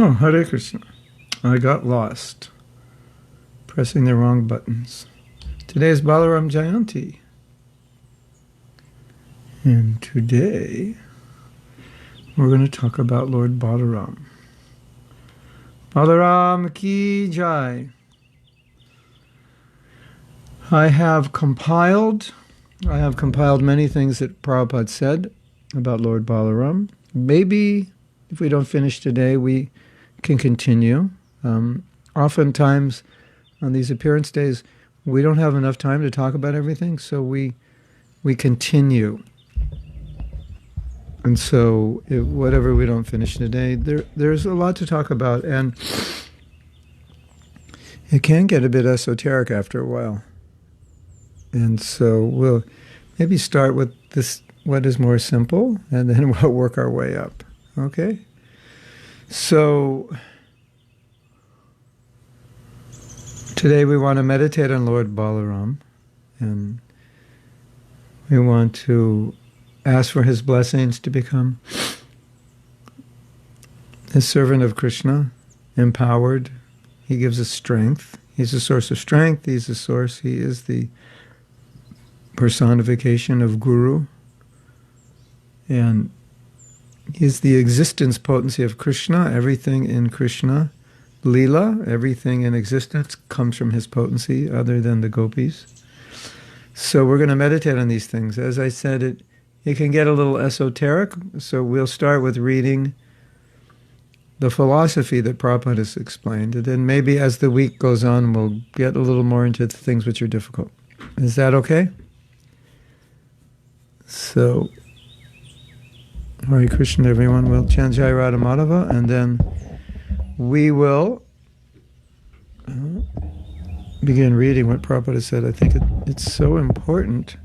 Oh, Hare Krishna. I got lost pressing the wrong buttons. Today is Balaram Jayanti. And today we're going to talk about Lord Balaram. Balaram ki jai. I have compiled many things that Prabhupada said about Lord Balaram. Maybe if we don't finish today, we can continue. Oftentimes on these appearance days, we don't have enough time to talk about everything, so we continue. And so whatever we don't finish today, there's a lot to talk about, and it can get a bit esoteric after a while. And so we'll maybe start with this, what is more simple, and then we'll work our way up. Okay? So today we want to meditate on Lord Balaram, and we want to ask for his blessings to become a servant of Krishna, empowered. He gives us strength. He's a source of strength. He is the personification of Guru. And he's the existence potency of Krishna. Everything in Krishna Leela, everything in existence comes from his potency other than the gopis. So we're going to meditate on these things. As I said, it can get a little esoteric, so we'll start with reading the philosophy that Prabhupada has explained, and then maybe as the week goes on, we'll get a little more into the things which are difficult. Is that okay? So, Hare Krishna, everyone. We'll chant Jai Radha Madhava, and then we will begin reading what Prabhupada said. I think it's so important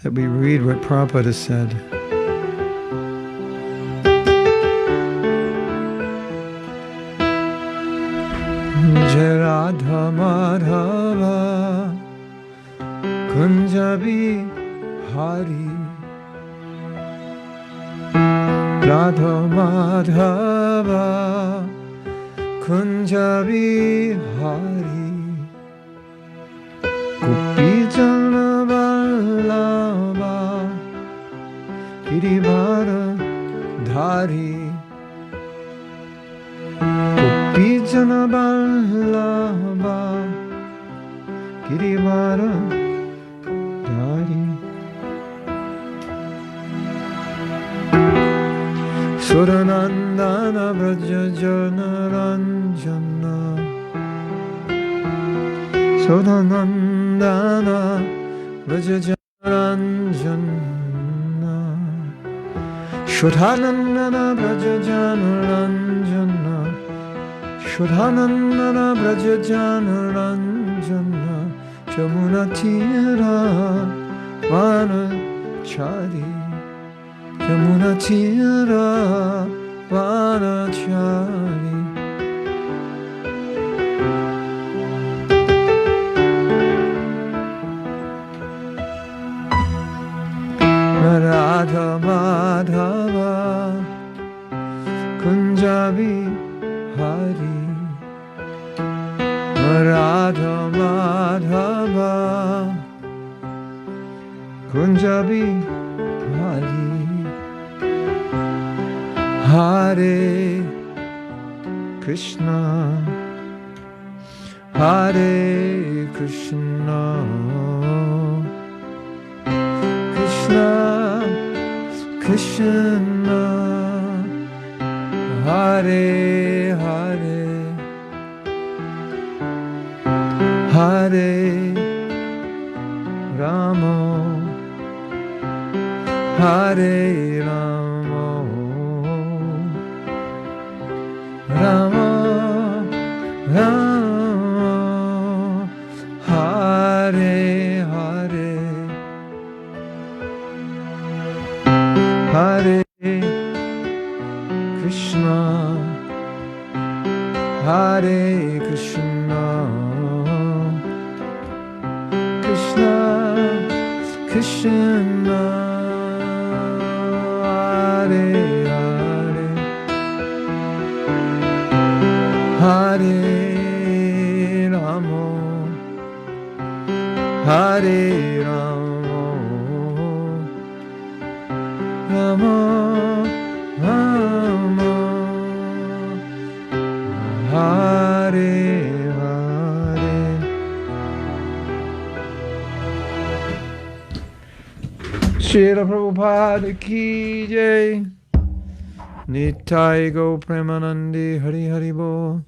that we read what Prabhupada said. Jai Radha Madhava Kunjabi Hari Radha Madhava Kunjabi Hari Gopijana Vallabha Girivara Dhari Gopijana Vallabha Girivara Dhari Suranandana Vrajajana Ranjana Suranandana Vrajajana Ranjana Shudhanandana Vrajajana Ranjana Shudhanandana Vrajajana Ranjana Jamuna Tira Vanachari Jamuna Tira Vanachari Radha Madhava Kunjabi Hari Radha Madhava Kunjabi Hari Hare Krishna Hare Krishna Krishna Krishna Hare Hare Hare Rama Hare Rama Rama Rama Hare Hare Hare Krishna Hare Krishna Krishna Krishna Hare Hare Hare Rama, Rama Rama, Hare Hare. Srila Prabhupada ki jai. Nitai go Premanandi Hari Hari Bo.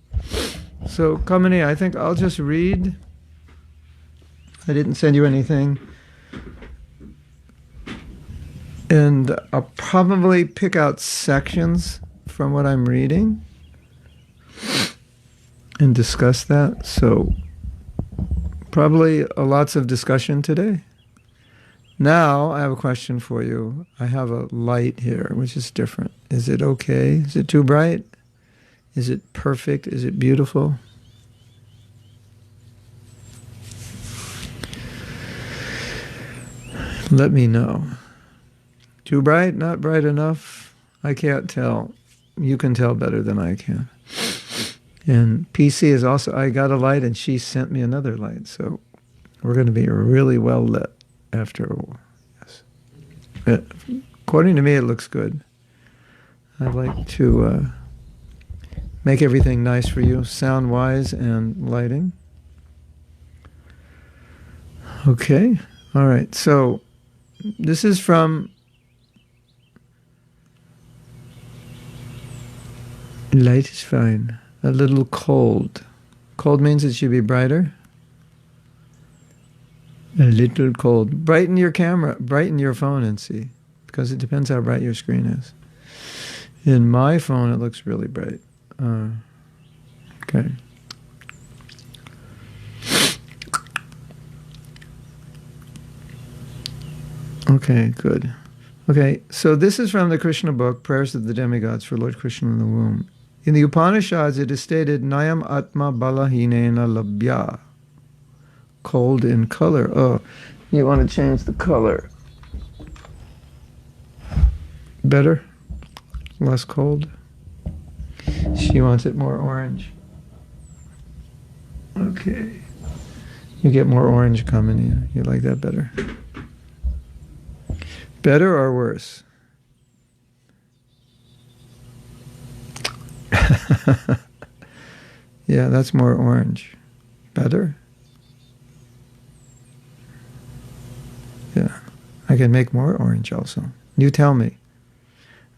So, Kamini, I think I'll just read. I didn't send you anything. And I'll probably pick out sections from what I'm reading and discuss that. So, probably lots of discussion today. Now, I have a question for you. I have a light here, which is different. Is it okay? Is it too bright? Is it perfect? Is it beautiful? Let me know. Too bright? Not bright enough? I can't tell. You can tell better than I can. And PC is also, I got a light and she sent me another light. So we're going to be really well lit after a while. Yes. According to me, it looks good. I'd like to make everything nice for you, sound-wise and lighting. Okay. All right. So this is from light is fine. A little cold. Cold means it should be brighter. A little cold. Brighten your camera, brighten your phone and see. Because it depends how bright your screen is. In my phone, it looks really bright. Okay. Okay, good. Okay, so this is from the Krishna book, Prayers of the Demigods for Lord Krishna in the Womb. In the Upanishads, it is stated, Nayam Atma Balahinena Labhya. Cold in color. Oh, you want to change the color. Better? Less cold? She wants it more orange. Okay. You get more orange coming in. You like that better? Better or worse? Yeah, that's more orange. Better? Yeah. I can make more orange also. You tell me.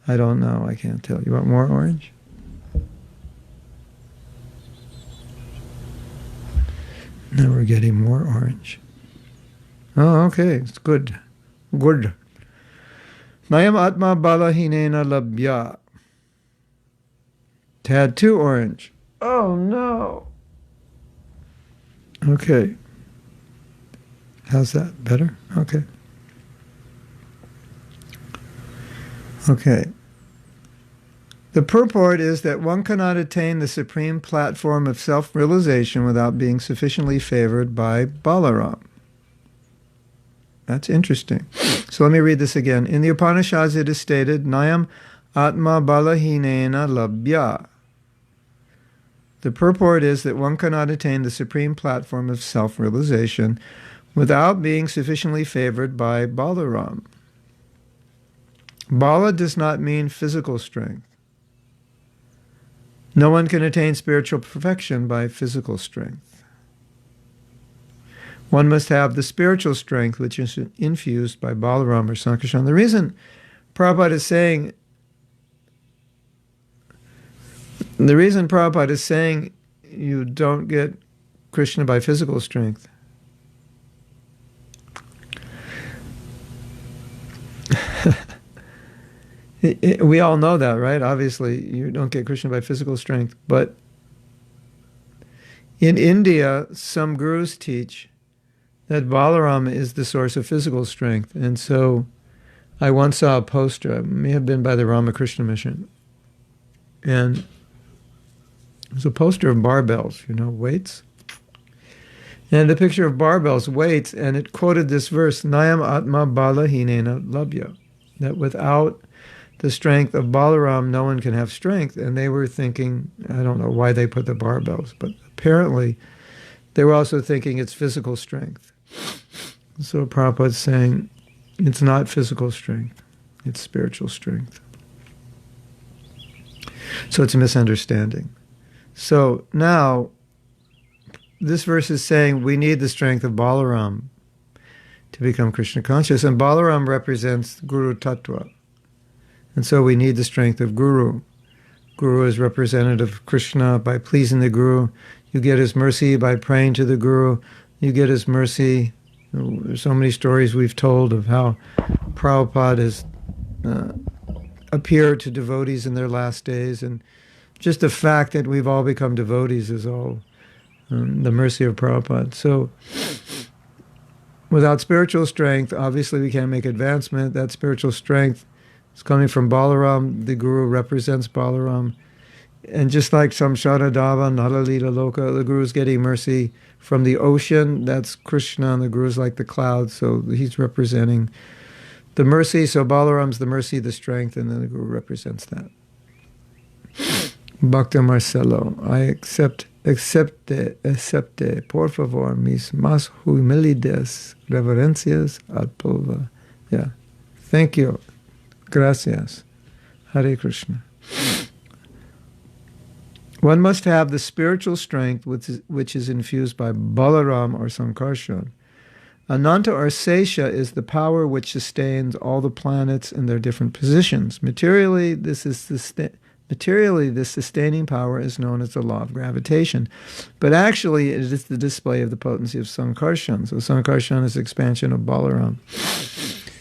I don't know. I can't tell. You want more orange? Now we're getting more orange. Oh, okay. It's good. Good. Nayam Atma Balahinena Labhya. Tad too orange. Oh no. Okay. How's that? Better? Okay. Okay. The purport is that one cannot attain the supreme platform of self-realization without being sufficiently favored by Balaram. That's interesting. So let me read this again. In the Upanishads it is stated, Nayam Atma Balahinena Labhya. The purport is that one cannot attain the supreme platform of self-realization without being sufficiently favored by Balaram. Bala does not mean physical strength. No one can attain spiritual perfection by physical strength. One must have the spiritual strength which is infused by Balaram or Sankarshan. The reason Prabhupada is saying you don't get Krishna by physical strength. We all know that, right? Obviously, you don't get Krishna by physical strength. But in India, some gurus teach that Balaram is the source of physical strength. And so I once saw a poster, it may have been by the Ramakrishna Mission, and it was a poster of barbells, weights. And the picture of barbells, weights, and it quoted this verse, Nayam Atma Balahinena Labhya, that without the strength of Balaram, no one can have strength. And they were thinking, I don't know why they put the barbells, but apparently they were also thinking it's physical strength. So Prabhupada's saying it's not physical strength, it's spiritual strength. So it's a misunderstanding. So now, this verse is saying we need the strength of Balaram to become Krishna conscious, and Balaram represents Guru Tattva. And so we need the strength of Guru. Guru is representative of Krishna. By pleasing the Guru, you get his mercy. By praying to the Guru, you get his mercy. There's so many stories we've told of how Prabhupada has appeared to devotees in their last days, and just the fact that we've all become devotees is all the mercy of Prabhupada. So without spiritual strength, obviously we can't make advancement. That spiritual strength is coming from Balaram. The Guru represents Balaram. And just like Samsaradava, Nalalita Loka, the Guru is getting mercy from the ocean. That's Krishna, and the Guru is like the cloud, so he's representing the mercy. So Balaram's the mercy, the strength, and then the Guru represents that. Bhakta Marcelo, I accepte, por favor, mis más humildes reverencias al Pulva. Yeah. Thank you. Gracias. Hare Krishna. One must have the spiritual strength which is infused by Balaram or Sankarshan. Ananta or Sesha is the power which sustains all the planets in their different positions. Materially, this sustaining power is known as the law of gravitation. But actually, it is the display of the potency of Sankarshan. So Sankarshan is expansion of Balaram.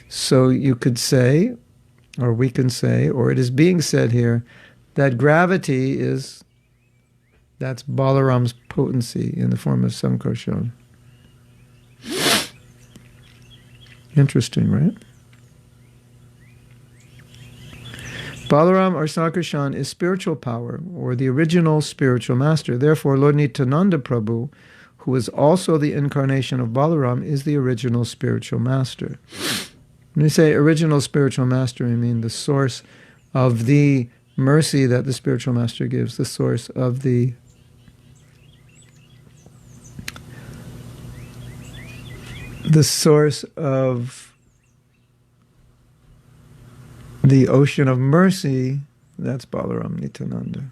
So you could say, or we can say, or it is being said here, that gravity that's Balaram's potency in the form of Sankarshan. Interesting, right? Balaram or Sankarshan is spiritual power, or the original spiritual master. Therefore, Lord Nityananda Prabhu, who is also the incarnation of Balaram, is the original spiritual master. When we say original spiritual master, we mean the source of the mercy that the spiritual master gives, the source of the ocean of mercy. That's Balaram Nityananda.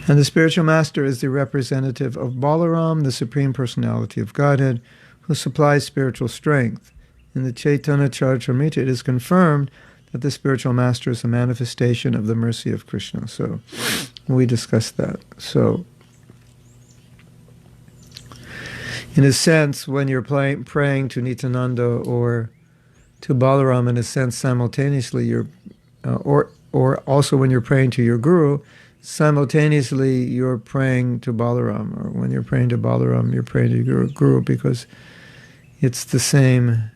And the spiritual master is the representative of Balaram, the Supreme Personality of Godhead, who supplies spiritual strength. In the Chaitanya Charitamrita, it is confirmed that the spiritual master is a manifestation of the mercy of Krishna. So we discussed that. So in a sense, when you're praying to Nityananda or to Balaram, in a sense, simultaneously, or also when you're praying to your Guru, simultaneously you're praying to Balaram, or when you're praying to Balaram, you're praying to your Guru, because it's the same.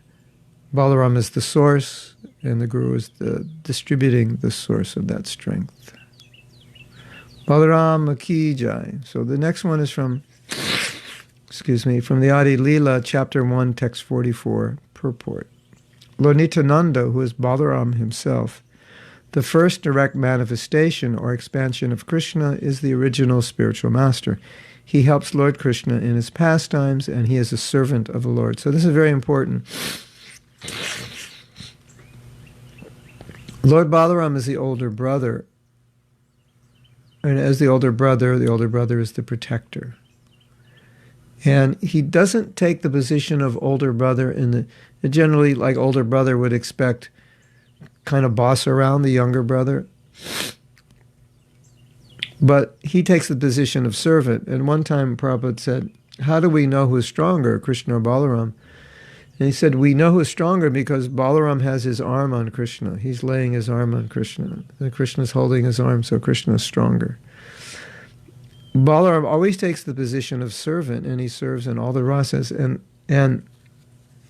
Balaram is the source, and the Guru is distributing the source of that strength. Balaram Ki Jai. So the next one is from the Adi Leela, chapter 1, text 44, purport. Lord Nityananda, who is Balaram himself, the first direct manifestation or expansion of Krishna, is the original spiritual master. He helps Lord Krishna in his pastimes, and he is a servant of the Lord. So this is very important. Lord Balaram is the older brother. And as the older brother is the protector. And he doesn't take the position of older brother generally, like older brother would expect, kind of boss around the younger brother. But he takes the position of servant. And one time Prabhupada said, how do we know who's stronger, Krishna or Balaram? And he said, we know who's stronger because Balaram has his arm on Krishna. He's laying his arm on Krishna. And Krishna's holding his arm, so Krishna is stronger. Balaram always takes the position of servant, and he serves in all the rasas. And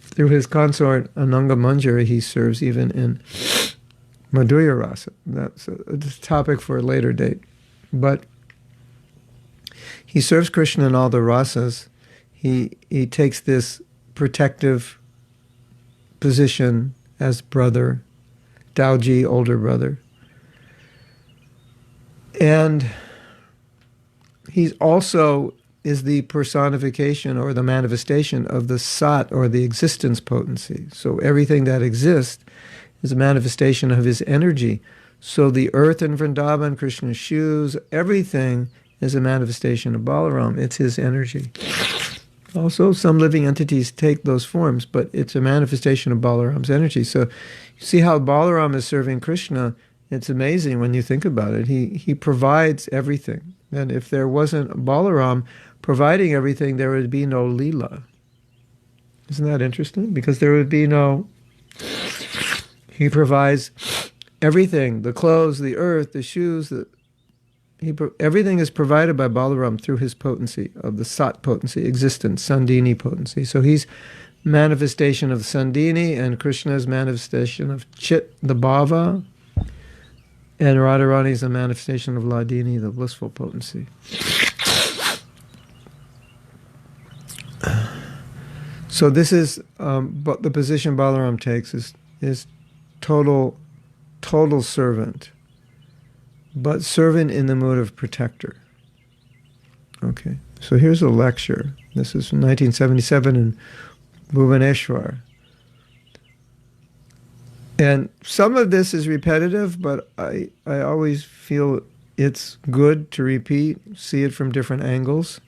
through his consort, Ananga Manjari, he serves even in Madhurya Rasa. That's a topic for a later date. But he serves Krishna in all the rasas. He takes this protective position as brother, Dauji, older brother. And he's also is the personification or the manifestation of the Sat, or the existence potency. So everything that exists is a manifestation of his energy. So the earth in Vrindavan, Krishna's shoes, everything is a manifestation of Balaram. It's his energy. Also, some living entities take those forms, but it's a manifestation of Balaram's energy. So you see how Balaram is serving Krishna. It's amazing when you think about it. He provides everything. And if there wasn't Balaram providing everything, there would be no Leela. Isn't that interesting? Because there would be no... He provides everything, the clothes, the earth, the shoes, everything is provided by Balaram through his potency, of the Sat potency, existence, Sandini potency. So he's manifestation of Sandini, and Krishna's manifestation of Chit, the Bhava, and Radharani is a manifestation of Ladini, the blissful potency. So this is, but the position Balaram takes is total servant, but servant in the mood of protector. Okay, so here's a lecture. This is from 1977 in Bhubaneswar. And some of this is repetitive, but I always feel it's good to repeat, see it from different angles,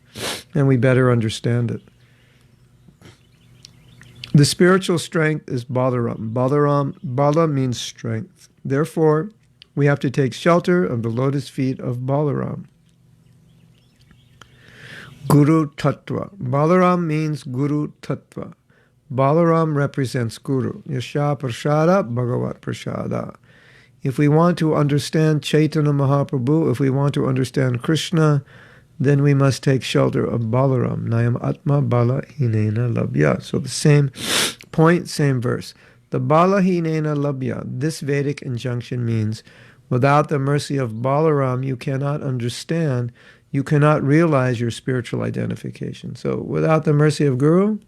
and we better understand it. The spiritual strength is Balaram. Bala means strength. Therefore, we have to take shelter of the lotus feet of Balaram. Guru Tattva. Balaram means Guru Tattva. Balaram represents Guru. Yasha Prasada, Bhagavat Prasada. If we want to understand Chaitanya Mahaprabhu, if we want to understand Krishna, then we must take shelter of Balaram. Nayam Atma Bala Hinena Labhya. So the same point, same verse. The Bala Hinena Labhya, this Vedic injunction means, without the mercy of Balaram, you cannot understand, you cannot realize your spiritual identification. So without the mercy of Guru,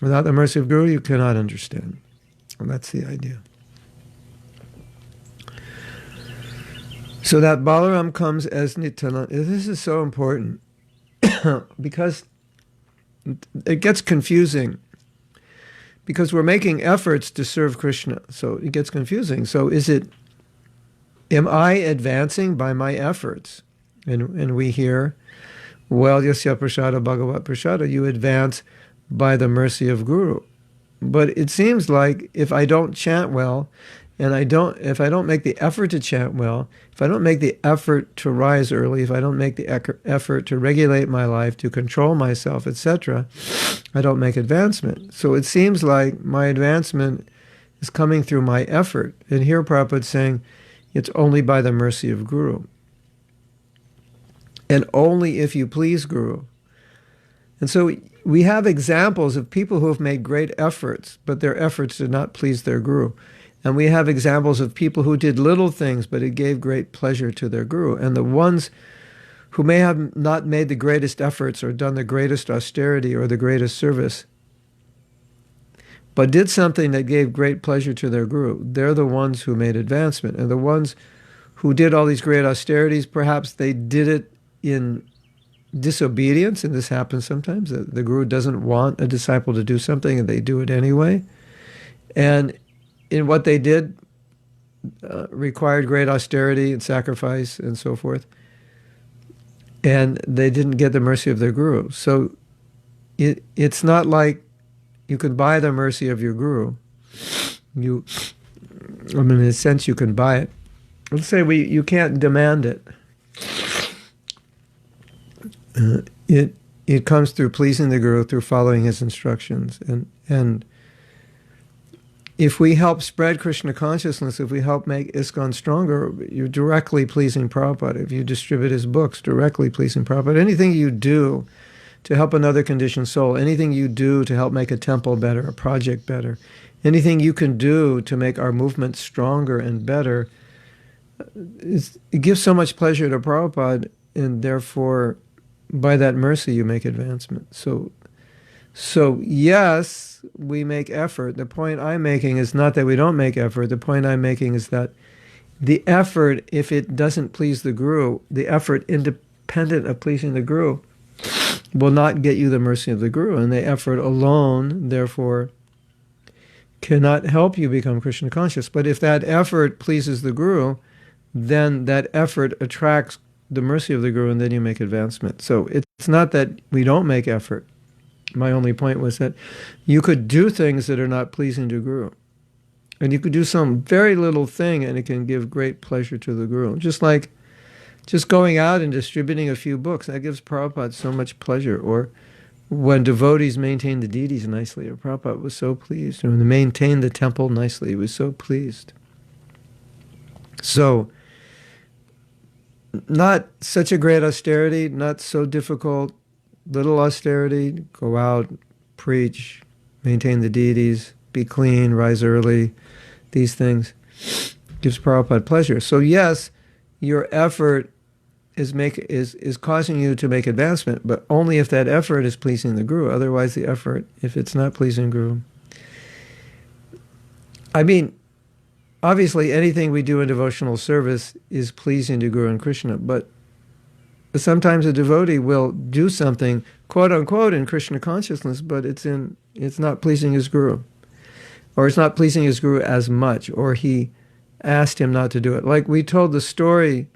without the mercy of Guru, you cannot understand. And that's the idea. So that Balaram comes as Nityananda. This is so important because it gets confusing. Because we're making efforts to serve Krishna, so it gets confusing. So am I advancing by my efforts? And we hear, well, Yasya Prasada Bhagavat Prasada, you advance by the mercy of Guru. But it seems like if I don't chant well, and if I don't make the effort to chant well, if I don't make the effort to rise early, if I don't make the effort to regulate my life, to control myself, etc., I don't make advancement. So it seems like my advancement is coming through my effort. And here Prabhupada is saying, it's only by the mercy of Guru. And only if you please Guru. And so we have examples of people who have made great efforts, but their efforts did not please their Guru. And we have examples of people who did little things, but it gave great pleasure to their Guru. And the ones who may have not made the greatest efforts or done the greatest austerity or the greatest service, but did something that gave great pleasure to their Guru, they're the ones who made advancement. And the ones who did all these great austerities, perhaps they did it in disobedience, and this happens sometimes. The Guru doesn't want a disciple to do something, and they do it anyway. And in what they did required great austerity and sacrifice and so forth. And they didn't get the mercy of their Guru. So it's not like you can buy the mercy of your Guru. In a sense, you can buy it. Let's say you can't demand it. It comes through pleasing the Guru, through following his instructions. And if we help spread Krishna consciousness, if we help make ISKCON stronger, you're directly pleasing Prabhupada. If you distribute his books, directly pleasing Prabhupada. Anything you do to help another conditioned soul, anything you do to help make a temple better, a project better, anything you can do to make our movement stronger and better, it gives so much pleasure to Prabhupada, and therefore, by that mercy, you make advancement. So yes, we make effort. The point I'm making is not that we don't make effort. The point I'm making is that the effort, if it doesn't please the Guru, the effort independent of pleasing the Guru will not get you the mercy of the Guru, and the effort alone, therefore, cannot help you become Krishna conscious. But if that effort pleases the Guru, then that effort attracts the mercy of the Guru, and then you make advancement. So it's not that we don't make effort. My only point was that you could do things that are not pleasing to Guru. And you could do some very little thing, and it can give great pleasure to the Guru. Just like just going out and distributing a few books, that gives Prabhupada so much pleasure. Or when devotees maintain the deities nicely, or Prabhupada was so pleased. Or when they maintained the temple nicely, he was so pleased. So, not such a great austerity, not so difficult, little austerity, go out, preach, maintain the deities, be clean, rise early, these things gives Prabhupada pleasure. So yes, your effort is causing you to make advancement, but only if that effort is pleasing the Guru. Otherwise, the effort, if it's not pleasing Guru, I mean, obviously anything we do in devotional service is pleasing to Guru and Krishna, but sometimes a devotee will do something, quote unquote, in Krishna consciousness, but it's not pleasing his Guru. Or it's not pleasing his Guru as much, or he asked him not to do it. Like we told the story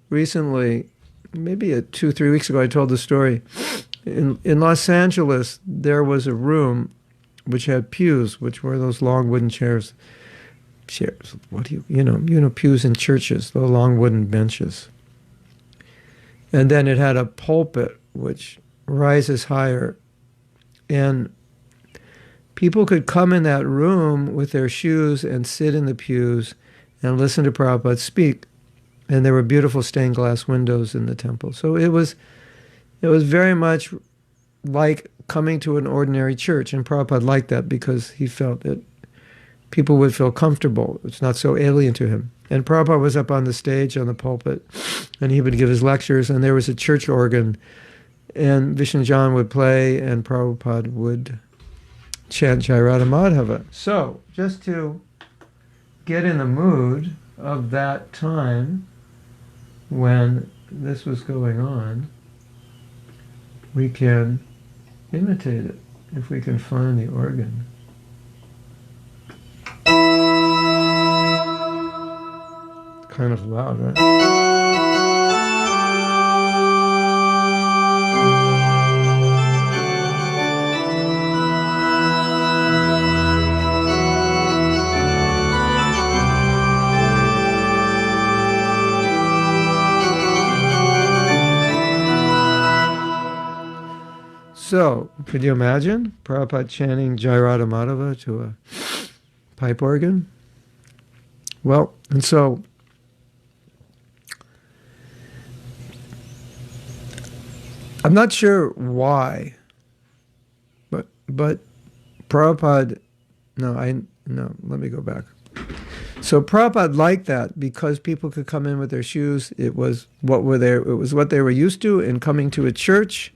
recently, maybe 2-3 weeks ago, I told the story. In Los Angeles, there was a room which had pews, which were those long wooden chairs. What do you know, pews in churches, the long wooden benches. And then it had a pulpit which rises higher. And people could come in that room with their shoes and sit in the pews and listen to Prabhupada speak. And there were beautiful stained glass windows in the temple. So it was very much like coming to an ordinary church. And Prabhupada liked that because he felt that people would feel comfortable. It's not so alien to him. And Prabhupada was up on the stage, on the pulpit, and he would give his lectures, and there was a church organ, and Vishnu John would play, and Prabhupada would chant Jai Radha Madhava. So, just to get in the mood of that time when this was going on, we can imitate it if we can find the organ. Kind of loud, right? So, could you imagine Prabhupada chanting Jai Radha Madhava to a pipe organ? Well, and so I'm not sure why, but Prabhupada, let me go back. So Prabhupada liked that because people could come in with their shoes. It was what they were used to in coming to a church,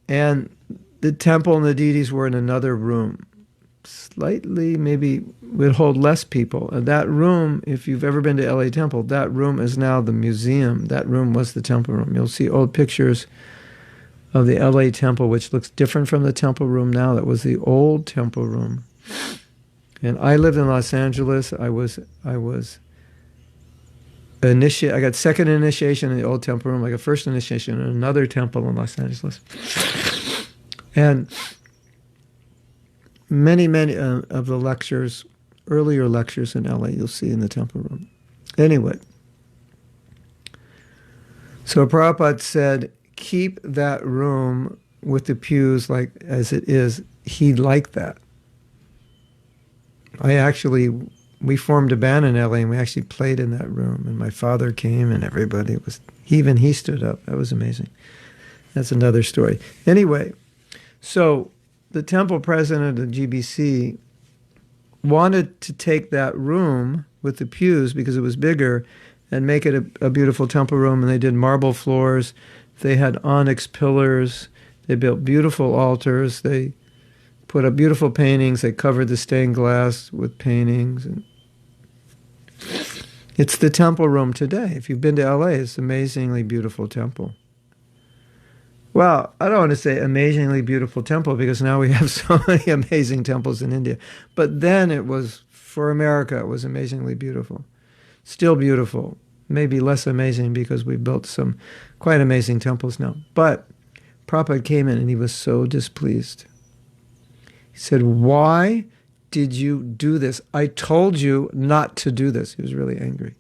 and the temple and the deities were in another room. Slightly, maybe would hold less people. And that room, if you've ever been to LA Temple, that room is now the museum. That room was the temple room. You'll see old pictures of the LA Temple, which looks different from the temple room now. That was the old temple room. And I lived in Los Angeles. I got second initiation in the old temple room, like a first initiation in another temple in Los Angeles. And many of the lectures, earlier lectures in LA, you'll see in the temple room. Anyway, so Prabhupada said, keep that room with the pews like as it is. He liked that. We formed a band in LA and we actually played in that room. And my father came and everybody even he stood up. That was amazing. That's another story. Anyway, so the temple president of GBC wanted to take that room with the pews because it was bigger and make it a beautiful temple room. And they did marble floors. They had onyx pillars. They built beautiful altars. They put up beautiful paintings. They covered the stained glass with paintings. It's the temple room today. If you've been to LA, it's an amazingly beautiful temple. Well, I don't want to say amazingly beautiful temple because now we have so many amazing temples in India. But then it was, for America, it was amazingly beautiful. Still beautiful. Maybe less amazing because we built some quite amazing temples now. But Prabhupada came in and he was so displeased. He said, "Why did you do this? I told you not to do this." He was really angry.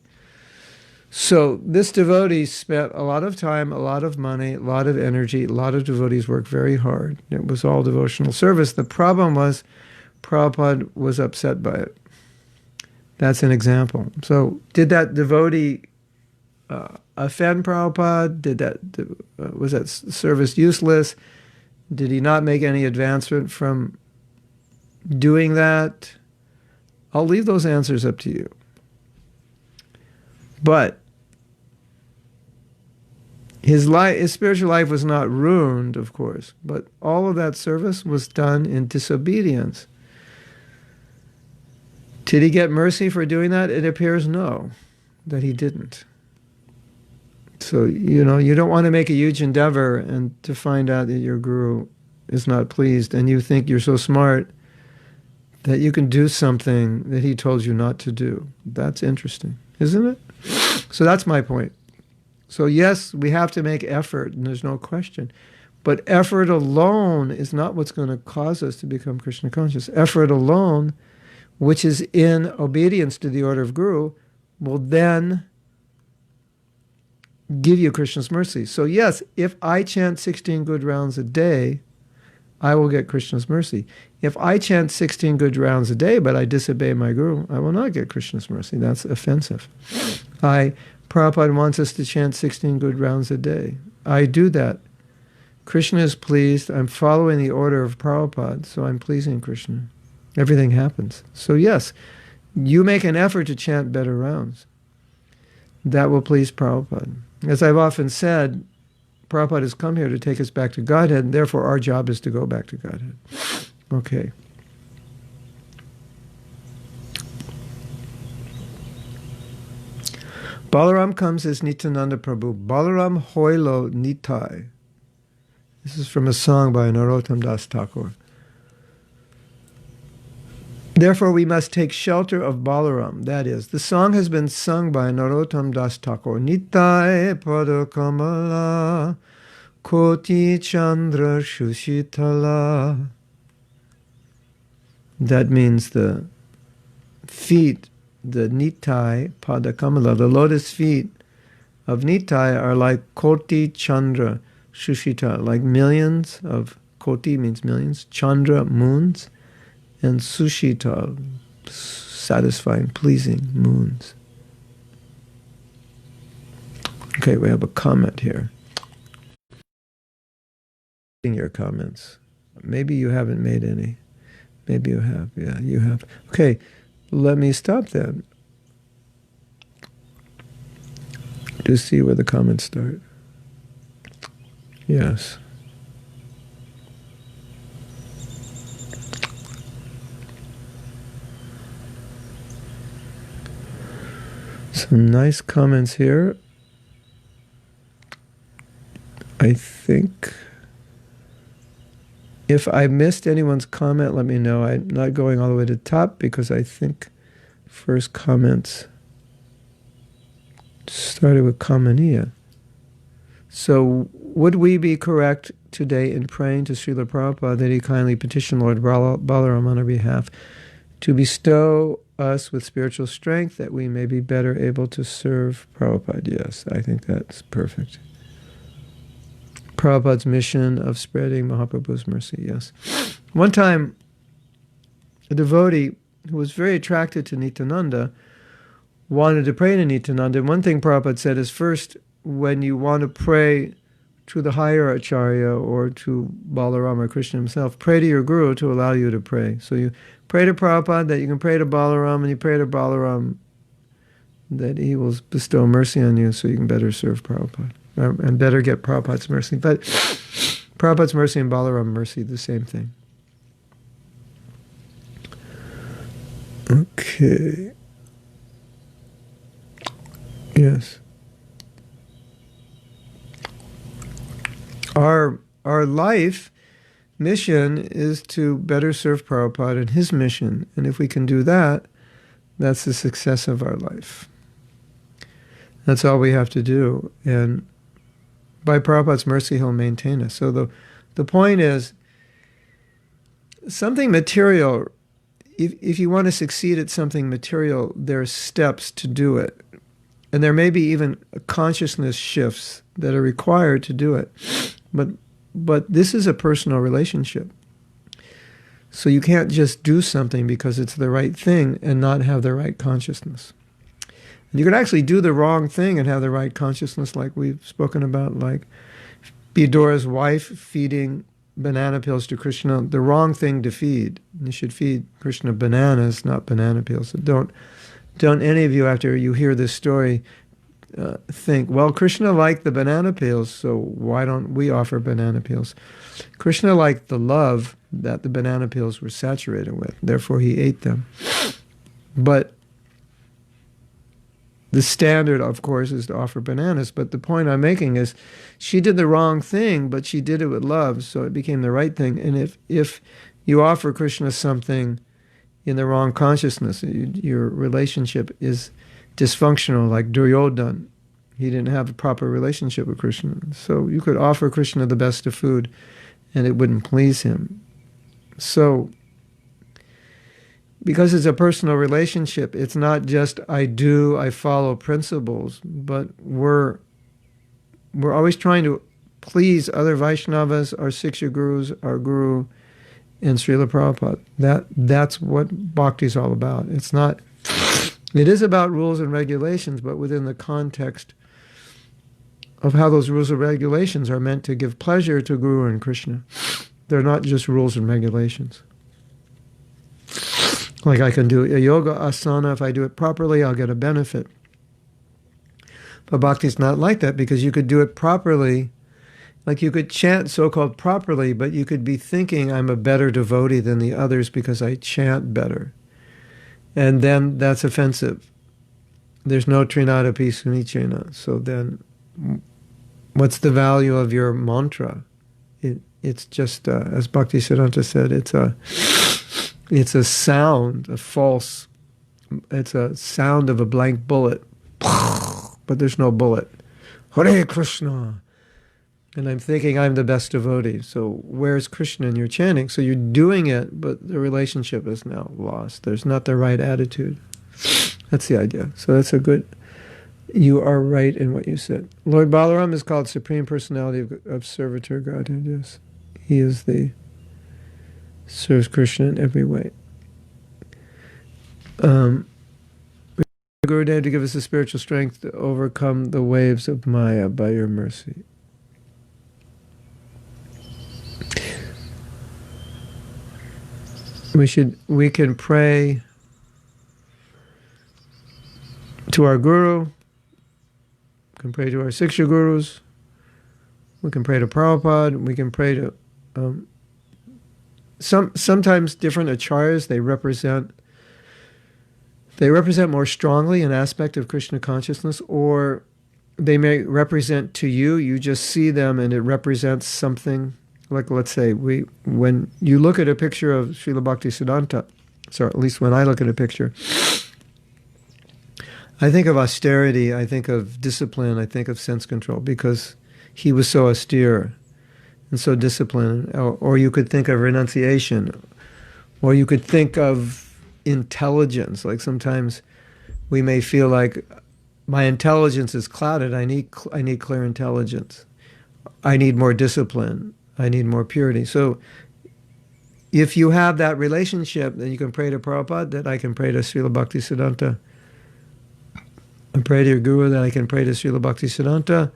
So this devotee spent a lot of time, a lot of money, a lot of energy. A lot of devotees worked very hard. It was all devotional service. The problem was Prabhupada was upset by it. That's an example. So did that devotee offend Prabhupada? Was that service useless? Did he not make any advancement from doing that? I'll leave those answers up to you. But his spiritual life was not ruined, of course, but all of that service was done in disobedience. Did he get mercy for doing that? It appears no, that he didn't. So, you don't want to make a huge endeavor and to find out that your guru is not pleased and you think you're so smart that you can do something that he told you not to do. That's interesting, isn't it? So that's my point. So yes, we have to make effort, and there's no question. But effort alone is not what's going to cause us to become Krishna conscious. Effort alone, which is in obedience to the order of Guru, will then give you Krishna's mercy. So yes, if I chant 16 good rounds a day, I will get Krishna's mercy. If I chant 16 good rounds a day, but I disobey my Guru, I will not get Krishna's mercy. That's offensive. Prabhupada wants us to chant 16 good rounds a day. I do that. Krishna is pleased. I'm following the order of Prabhupada, so I'm pleasing Krishna. Everything happens. So yes, you make an effort to chant better rounds. That will please Prabhupada. As I've often said, Prabhupada has come here to take us back to Godhead, and therefore our job is to go back to Godhead. Okay. Balaram comes as Nityananda Prabhu. Balaram hoilo nitai. This is from a song by Narottam Das Thakur. Therefore we must take shelter of Balaram. That is, the song has been sung by Narottam Das Thakur. Nitai pada kamala koti chandra shushitala. That means the feet, the Nitai pada kamala, the lotus feet of Nitai are like koti chandra shushita, like millions of, koti means millions, chandra moons, and sushita, satisfying, pleasing moons. Okay, we have a comment here. Your comments. Maybe you haven't made any. Maybe you have. Yeah, you have. Okay, let me stop then. To see where the comments start. Yes. Some nice comments here. I think if I missed anyone's comment, let me know. I'm not going all the way to the top because I think first comments started with Kamaniya. So would we be correct today in praying to Srila Prabhupada that he kindly petition Lord Balaram on our behalf to bestow us with spiritual strength that we may be better able to serve Prabhupada? Yes, I think that's perfect. Prabhupada's mission of spreading Mahaprabhu's mercy, yes. One time, a devotee who was very attracted to Nityananda wanted to pray to Nityananda. And one thing Prabhupada said is, first, when you want to pray to the higher Acharya or to Balaram or Krishna himself, pray to your Guru to allow you to pray. So you pray to Prabhupada that you can pray to Balaram, and you pray to Balaram that he will bestow mercy on you so you can better serve Prabhupada and better get Prabhupada's mercy. But Prabhupada's mercy and Balaram mercy, the same thing. Okay. Yes. Our life mission is to better serve Prabhupada and his mission. And if we can do that, that's the success of our life. That's all we have to do. And by Prabhupada's mercy, he'll maintain us. So the point is, something material, if you want to succeed at something material, there are steps to do it. And there may be even consciousness shifts that are required to do it. But this is a personal relationship. So you can't just do something because it's the right thing and not have the right consciousness. And you could actually do the wrong thing and have the right consciousness, like we've spoken about, like Bidora's wife feeding banana peels to Krishna, the wrong thing to feed. You should feed Krishna bananas, not banana peels. So don't any of you, after you hear this story, think, well, Krishna liked the banana peels, so why don't we offer banana peels? Krishna liked the love that the banana peels were saturated with, therefore he ate them. But the standard, of course, is to offer bananas, but the point I'm making is she did the wrong thing, but she did it with love, so it became the right thing. And if you offer Krishna something in the wrong consciousness, your relationship is dysfunctional, like Duryodhana. He didn't have a proper relationship with Krishna. So you could offer Krishna the best of food and it wouldn't please him. So, because it's a personal relationship, it's not just I follow principles, but we're always trying to please other Vaishnavas, our Siksha Gurus, our Guru, and Srila Prabhupada. That's what bhakti is all about. It is about rules and regulations, but within the context of how those rules and regulations are meant to give pleasure to Guru and Krishna. They're not just rules and regulations. Like I can do a yoga asana, if I do it properly, I'll get a benefit. But bhakti is not like that, because you could do it properly, like you could chant so-called properly, but you could be thinking I'm a better devotee than the others because I chant better. And then that's offensive. There's no trinadapi sunichena. So then what's the value of your mantra? It's just, as Bhaktisiddhanta said, it's a sound, it's a sound of a blank bullet. But there's no bullet. Hare Krishna. And I'm thinking I'm the best devotee. So where's Krishna in your chanting? So you're doing it, but the relationship is now lost. There's not the right attitude. That's the idea. So that's you are right in what you said. Lord Balaram is called Supreme Personality of Servitor Godhead. Yes. He is serves Krishna in every way. Gurudev, to give us the spiritual strength to overcome the waves of Maya by your mercy. We can pray to our Guru, we can pray to our Siksha Gurus, we can pray to Prabhupada, we can pray to sometimes different acharyas. They represent more strongly an aspect of Krishna consciousness, or they may represent to you, you just see them and it represents something. Like, let's say, when you look at a picture of Srila Bhaktisiddhanta, so at least when I look at a picture, I think of austerity, I think of discipline, I think of sense control, because he was so austere and so disciplined. Or you could think of renunciation, or you could think of intelligence. Like sometimes we may feel like my intelligence is clouded, I need clear intelligence, I need more discipline, I need more purity. So if you have that relationship, then you can pray to Prabhupada, that I can pray to Srila Bhaktisiddhanta. And pray to your Guru, that I can pray to Srila Bhaktisiddhanta.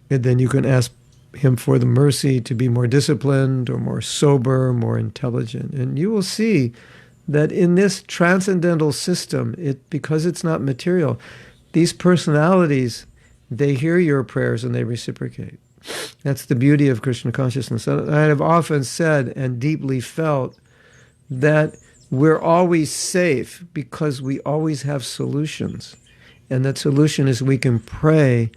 And then you can ask him for the mercy to be more disciplined or more sober, more intelligent. And you will see that in this transcendental system, because it's not material, these personalities, they hear your prayers and they reciprocate. That's the beauty of Krishna consciousness. I have often said and deeply felt that we're always safe because we always have solutions. And that solution is we can pray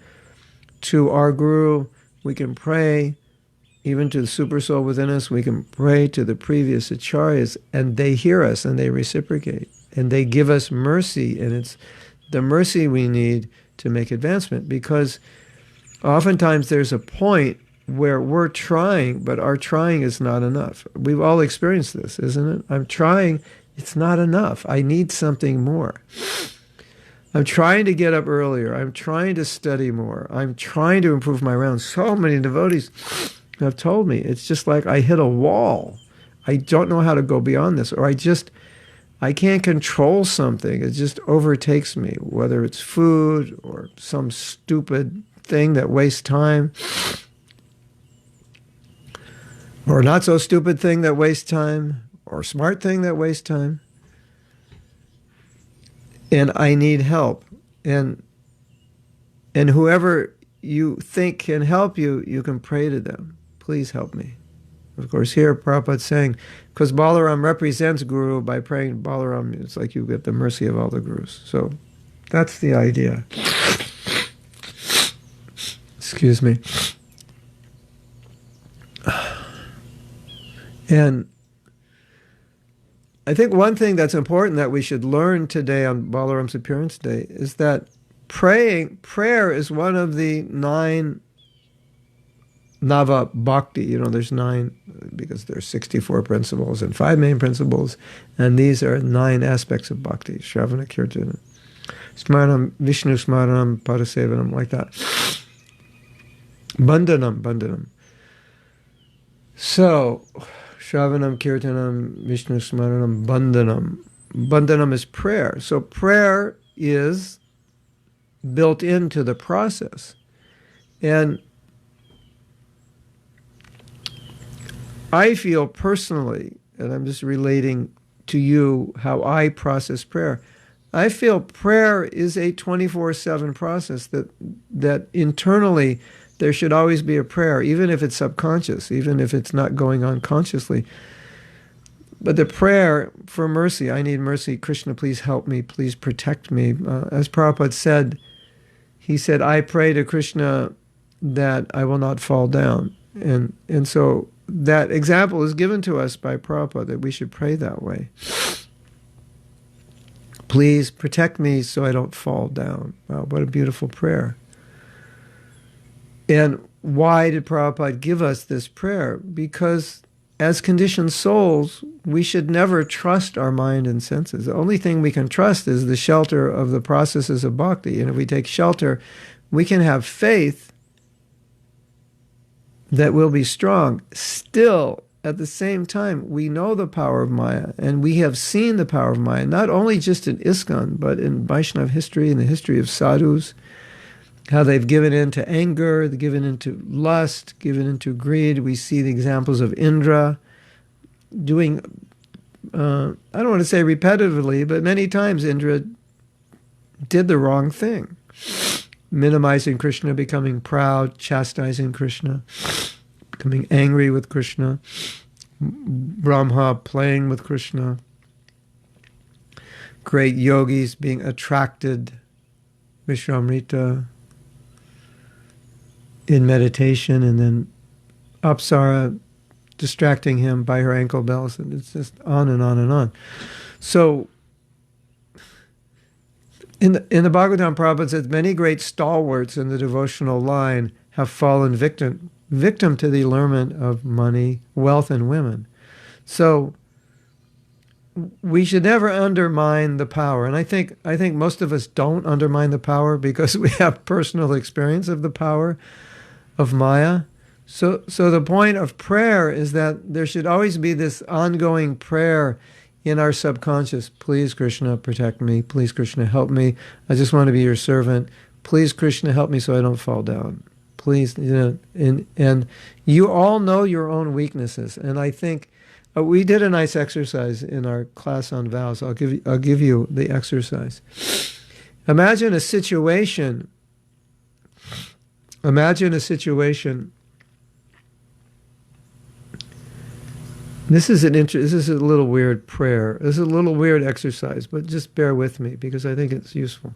to our Guru, we can pray even to the super soul within us, we can pray to the previous acharyas, and they hear us and they reciprocate. And they give us mercy, and it's the mercy we need to make advancement. Because oftentimes there's a point where we're trying, but our trying is not enough. We've all experienced this, isn't it? I'm trying, it's not enough. I need something more. I'm trying to get up earlier. I'm trying to study more. I'm trying to improve my rounds. So many devotees have told me, it's just like I hit a wall. I don't know how to go beyond this. Or I can't control something. It just overtakes me, whether it's food or some stupid thing that wastes time, or not so stupid thing that wastes time, or smart thing that wastes time. And I need help. And whoever you think can help you, you can pray to them. Please help me. Of course, here Prabhupada's saying, because Balaram represents Guru, by praying Balaram, it's like you get the mercy of all the Gurus. So that's the idea. Excuse me. And I think one thing that's important that we should learn today on Balaram's Appearance Day is that prayer is one of the 9 Nava Bhakti. There's 9, because there's 64 principles and 5 main principles, and these are 9 aspects of Bhakti. Shravana, Kirtana, Smaranam, Vishnu Smaranam, Padasevanam, like that. Bandhanam. So, Shravanam, Kirtanam, Vishnu Smaranam, Bandhanam. Bandhanam is prayer. So prayer is built into the process. And I feel personally, and I'm just relating to you how I process prayer, I feel prayer is a 24/7 process, that internally there should always be a prayer, even if it's subconscious, even if it's not going on consciously. But the prayer for mercy, I need mercy, Krishna, please help me, please protect me. As Prabhupada said, he said, I pray to Krishna that I will not fall down. And so that example is given to us by Prabhupada, that we should pray that way. Please protect me so I don't fall down. Wow, what a beautiful prayer. And why did Prabhupada give us this prayer? Because as conditioned souls, we should never trust our mind and senses. The only thing we can trust is the shelter of the processes of bhakti. And if we take shelter, we can have faith that will be strong. Still, at the same time, we know the power of Maya, and we have seen the power of Maya, not only just in ISKCON, but in Vaishnava history, in the history of sadhus, how they've given in to anger, they've given into lust, given into greed. We see the examples of Indra doing, I don't want to say repetitively, but many times Indra did the wrong thing. Minimizing Krishna, becoming proud, chastising Krishna, becoming angry with Krishna, Brahma playing with Krishna, great yogis being attracted, Vishwamrita, in meditation, and then Apsara distracting him by her ankle bells, and it's just on and on and on. So in the Bhagavatam, Prabhupada says, many great stalwarts in the devotional line have fallen victim to the allurement of money, wealth, and women. So we should never undermine the power. And I think most of us don't undermine the power because we have personal experience of the power of Maya. So the point of prayer is that there should always be this ongoing prayer in our subconscious. Please, Krishna, protect me. Please, Krishna, help me. I just want to be your servant. Please, Krishna, help me so I don't fall down. Please, and you all know your own weaknesses. And I think we did a nice exercise in our class on vows. I'll give you the exercise. Imagine a situation. This is a little weird prayer. This is a little weird exercise, but just bear with me because I think it's useful.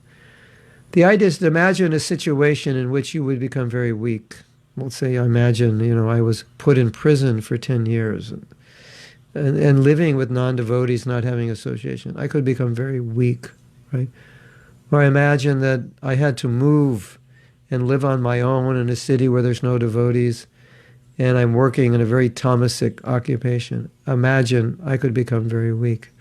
The idea is to imagine a situation in which you would become very weak. Let's say I imagine, I was put in prison for 10 years and living with non-devotees, not having association. I could become very weak, right? Or I imagine that I had to move and live on my own in a city where there's no devotees, and I'm working in a very tamasic occupation. Imagine I could become very weak.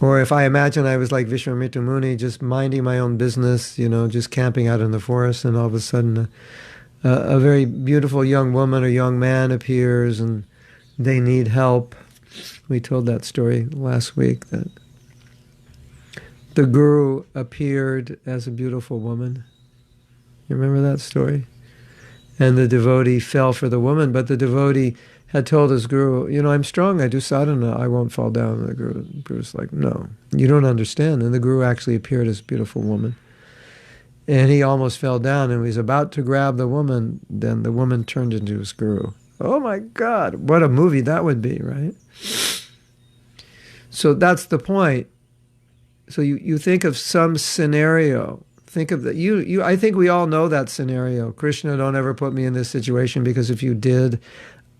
Or if I imagine I was like Vishwamitra Muni, just minding my own business, just camping out in the forest, and all of a sudden a very beautiful young woman or young man appears and they need help. We told that story last week, that the guru appeared as a beautiful woman. You remember that story? And the devotee fell for the woman, but the devotee had told his guru, I'm strong, I do sadhana, I won't fall down. And the guru's like, no, you don't understand. And the guru actually appeared as a beautiful woman. And he almost fell down, and he was about to grab the woman, then the woman turned into his guru. Oh my God, what a movie that would be, right? So that's the point. So you think of some scenario. Think of that. I think we all know that scenario. Krishna, don't ever put me in this situation, because if you did,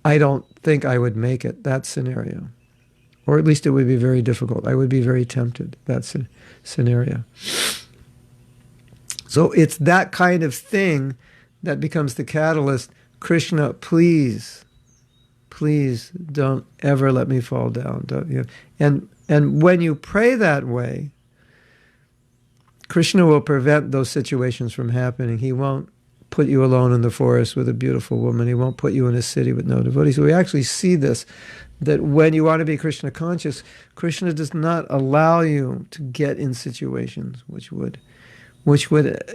I don't think I would make it, that scenario. Or at least it would be very difficult. I would be very tempted, that scenario. So it's that kind of thing that becomes the catalyst. Krishna, please don't ever let me fall down. And when you pray that way, Krishna will prevent those situations from happening. He won't put you alone in the forest with a beautiful woman. He won't put you in a city with no devotees. So we actually see this, that when you want to be Krishna conscious, Krishna does not allow you to get in situations which would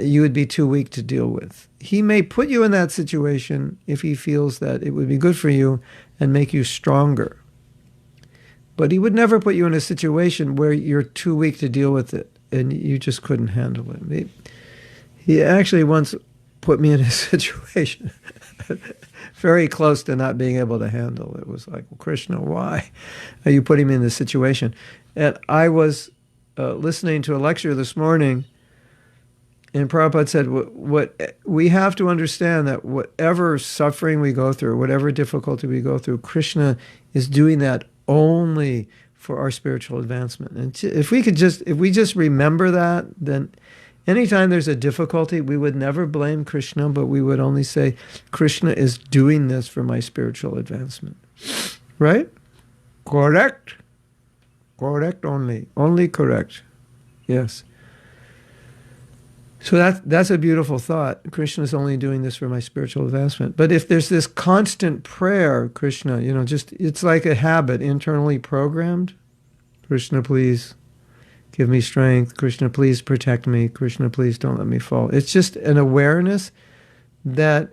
you would be too weak to deal with. He may put you in that situation if he feels that it would be good for you and make you stronger. But he would never put you in a situation where you're too weak to deal with it and you just couldn't handle it. He actually once put me in a situation very close to not being able to handle. It was like, well, Krishna, why are you putting me in this situation? And I was listening to a lecture this morning, and Prabhupada said, what we have to understand that whatever suffering we go through, whatever difficulty we go through, Krishna is doing that only for our spiritual advancement. And if we just remember that, then anytime there's a difficulty, we would never blame Krishna, but we would only say, Krishna is doing this for my spiritual advancement. Right? Correct? Correct only. Only correct. Yes. So that's a beautiful thought. Krishna is only doing this for my spiritual advancement. But if there's this constant prayer, Krishna, it's like a habit, internally programmed. Krishna, please give me strength. Krishna, please protect me. Krishna, please don't let me fall. It's just an awareness that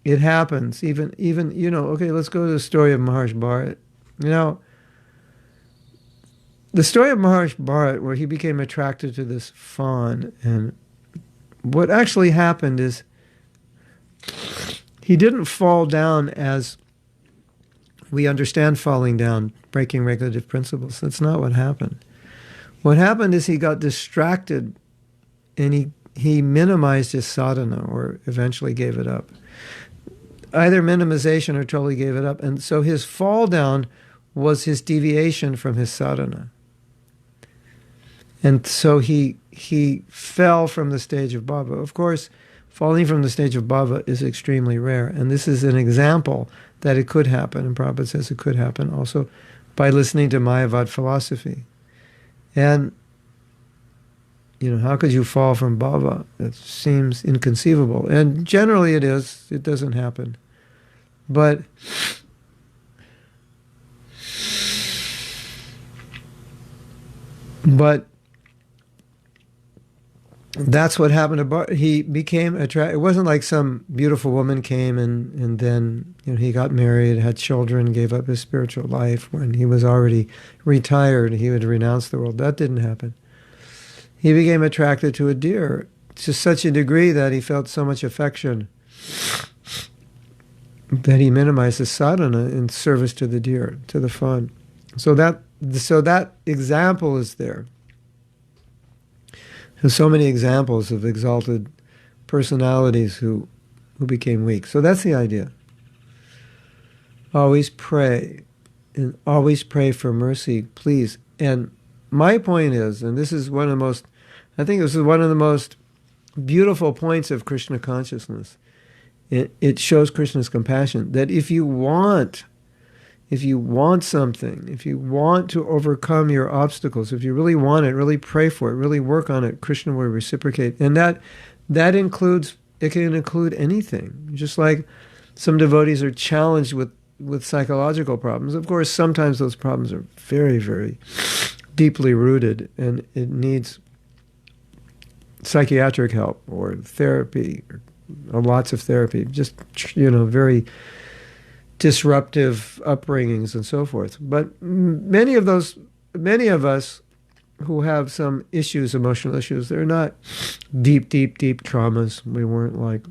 it happens. Even okay, let's go to the story of Maharshi Bharat. The story of Maharshi Bharat, where he became attracted to this fawn, and what actually happened is he didn't fall down as we understand falling down, breaking regulative principles. That's not what happened. What happened is he got distracted, and he minimized his sadhana, or eventually gave it up. Either minimization or totally gave it up. And so his fall down was his deviation from his sadhana. And so he fell from the stage of bhava. Of course, falling from the stage of bhava is extremely rare. And this is an example that it could happen. And Prabhupada says it could happen also by listening to Mayavad philosophy. And, how could you fall from bhava? It seems inconceivable. And generally it is. It doesn't happen. But that's what happened to Bharat. He became attracted. It wasn't like some beautiful woman came and then he got married, had children, gave up his spiritual life. When he was already retired, he would renounce the world. That didn't happen. He became attracted to a deer to such a degree that he felt so much affection that he minimized his sadhana in service to the deer, to the fawn. So that example is there. There's so many examples of exalted personalities who became weak. So that's the idea. Always pray, and always pray for mercy, please. And my point is, and this is one of the most, I think this is one of the most beautiful points of Krishna consciousness. It shows Krishna's compassion, that if you want something, if you want to overcome your obstacles, if you really want it, really pray for it, really work on it, Krishna will reciprocate. And that includes, it can include anything. Just like some devotees are challenged with psychological problems. Of course, sometimes those problems are very, very deeply rooted, and it needs psychiatric help or therapy, or lots of therapy, just, very disruptive upbringings and so forth. But many of us who have some issues, emotional issues, they're not deep traumas. We weren't like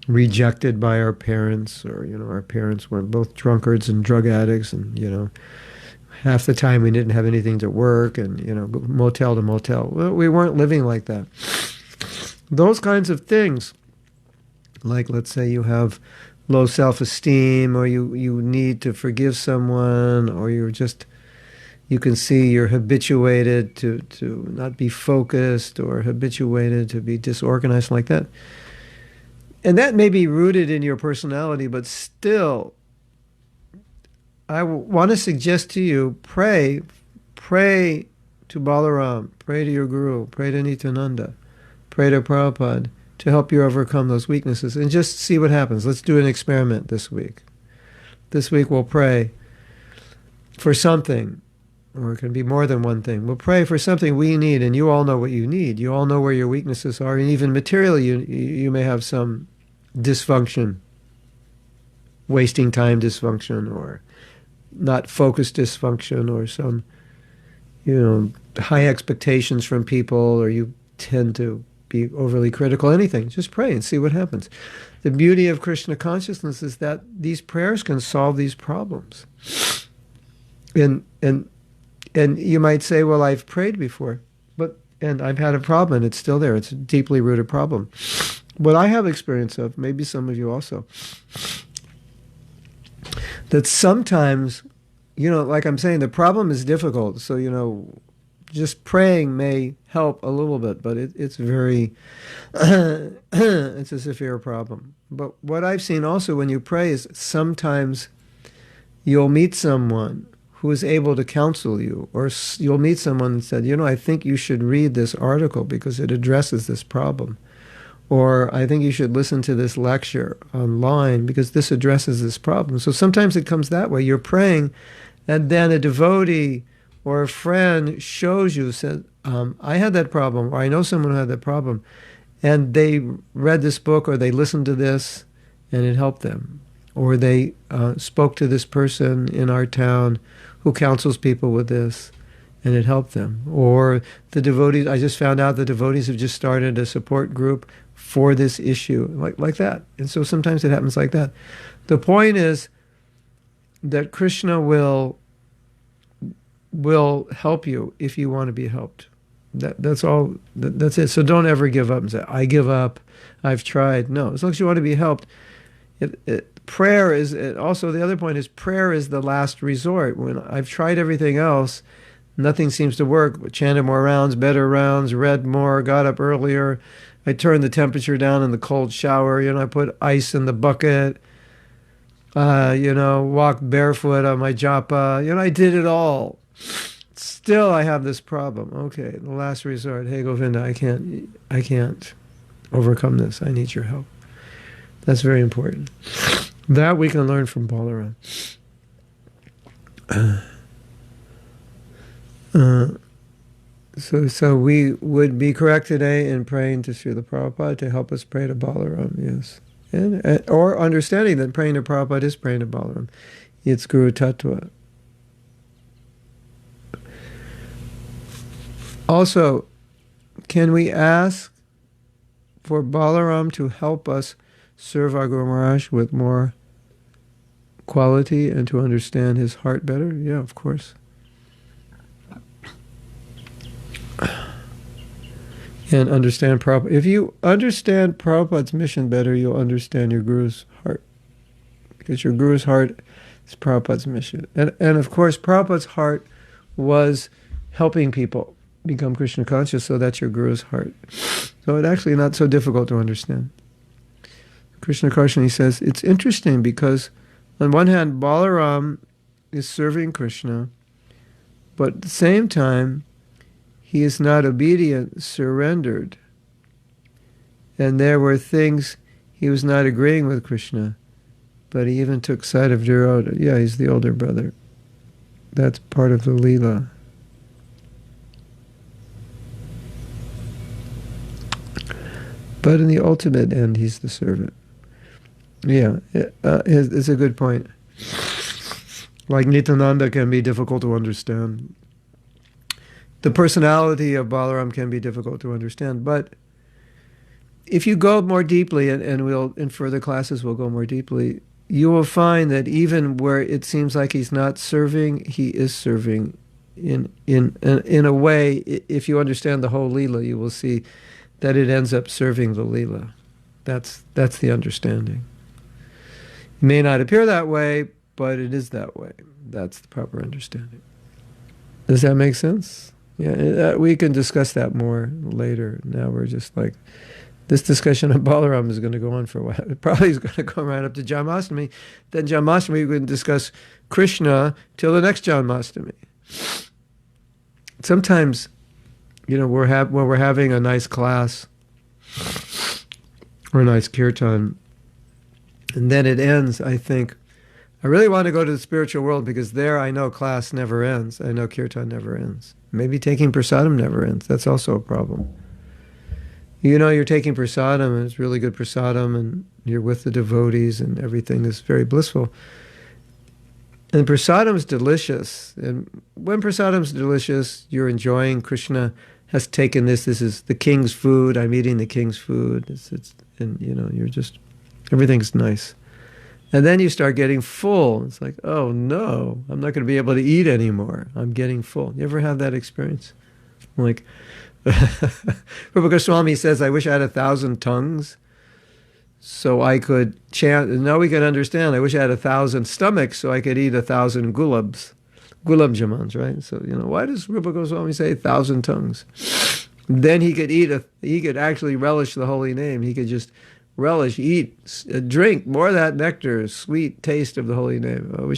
rejected by our parents, or, our parents were both drunkards and drug addicts, and, half the time we didn't have anything to work, and, go motel to motel. Well, we weren't living like that. Those kinds of things, like let's say you have low self-esteem, or you need to forgive someone, or you can see you're habituated to not be focused, or habituated to be disorganized like that. And that may be rooted in your personality, but still, I want to suggest to you, pray to Balaram, pray to your Guru, pray to Nityananda, pray to Prabhupada to help you overcome those weaknesses, and just see what happens. Let's do an experiment this week. This week we'll pray for something, or it can be more than one thing. We'll pray for something we need, and you all know what you need. You all know where your weaknesses are, and even materially you may have some dysfunction, wasting time dysfunction, or not focused dysfunction, or some, high expectations from people, or you tend to be overly critical, anything. Just pray and see what happens. The beauty of Krishna consciousness is that these prayers can solve these problems. And you might say, well, I've prayed before, and I've had a problem, and it's still there. It's a deeply rooted problem. What I have experience of, maybe some of you also, that sometimes, like I'm saying, the problem is difficult. So, just praying may help a little bit, but it's very, it's a severe problem. But what I've seen also when you pray is sometimes you'll meet someone who is able to counsel you, or you'll meet someone and said, I think you should read this article because it addresses this problem. Or I think you should listen to this lecture online because this addresses this problem. So sometimes it comes that way. You're praying, and then a devotee or a friend shows you, said, I had that problem, or I know someone who had that problem, and they read this book, or they listened to this, and it helped them. Or they spoke to this person in our town who counsels people with this, and it helped them. Or the devotees, I just found out the devotees have just started a support group for this issue, like that. And so sometimes it happens like that. The point is that Krishna will help you if you want to be helped. That's all. That's it. So don't ever give up and say, I give up, I've tried. No, as long as you want to be helped. Prayer is, also the other point is, prayer is the last resort. When I've tried everything else, nothing seems to work. Chanted more rounds, better rounds, read more, got up earlier. I turned the temperature down in the cold shower. I put ice in the bucket. Walked barefoot on my japa. I did it all. Still, I have this problem. Okay, the last resort. Hey, Govinda, I can't overcome this. I need your help. That's very important. That we can learn from Balaram. So we would be correct today in praying to Srila Prabhupada to help us pray to Balaram, yes. Or understanding that praying to Prabhupada is praying to Balaram. It's Guru Tattva. Also, can we ask for Balaram to help us serve our Guru Maharaj with more quality and to understand his heart better? Yeah, of course. and understand Prabhupada. If you understand Prabhupada's mission better, you'll understand your Guru's heart. Because your Guru's heart is Prabhupada's mission. And of course, Prabhupada's heart was helping people become Krishna conscious, so that's your Guru's heart. So it's actually not so difficult to understand. Krishna Karshani says, it's interesting because on one hand, Balaram is serving Krishna, but at the same time, he is not obedient, surrendered. And there were things he was not agreeing with Krishna, but he even took side of Duryodhana. Yeah, he's the older brother. That's part of the Leela. But in the ultimate end, he's the servant. Yeah, it's a good point. Like Nityananda can be difficult to understand. The personality of Balaram can be difficult to understand. But if you go more deeply, and we'll in further classes we'll go more deeply, you will find that even where it seems like he's not serving, he is serving in a way. If you understand the whole Leela, you will see that it ends up serving the Leela. That's the understanding. It may not appear that way, but it is that way. That's the proper understanding. Does that make sense? Yeah, we can discuss that more later. Now we're just like, this discussion of Balaram is going to go on for a while. It probably is going to go right up to Janmashtami. Then Janmashtami, we can discuss Krishna till the next Janmashtami. Sometimes, when we're having a nice class or a nice kirtan, and then it ends, I think, I really want to go to the spiritual world because there I know class never ends. I know kirtan never ends. Maybe taking prasadam never ends. That's also a problem. You're taking prasadam, and it's really good prasadam, and you're with the devotees, and everything is very blissful. And prasadam is delicious. And when prasadam is delicious, you're enjoying. Krishna has taken this. This is the king's food. I'm eating the king's food. And you're just, everything's nice. And then you start getting full. It's like, oh no, I'm not going to be able to eat anymore. I'm getting full. You ever have that experience? Like, Rupa Goswami says, I wish I had 1,000 tongues so I could chant. And now we can understand. I wish I had 1,000 stomachs so I could eat 1,000 gulab jamans, right? So, why does Rupa Goswami say 1,000 tongues? Then he could actually relish the holy name. He could just relish, eat, drink more of that nectar, sweet taste of the holy name.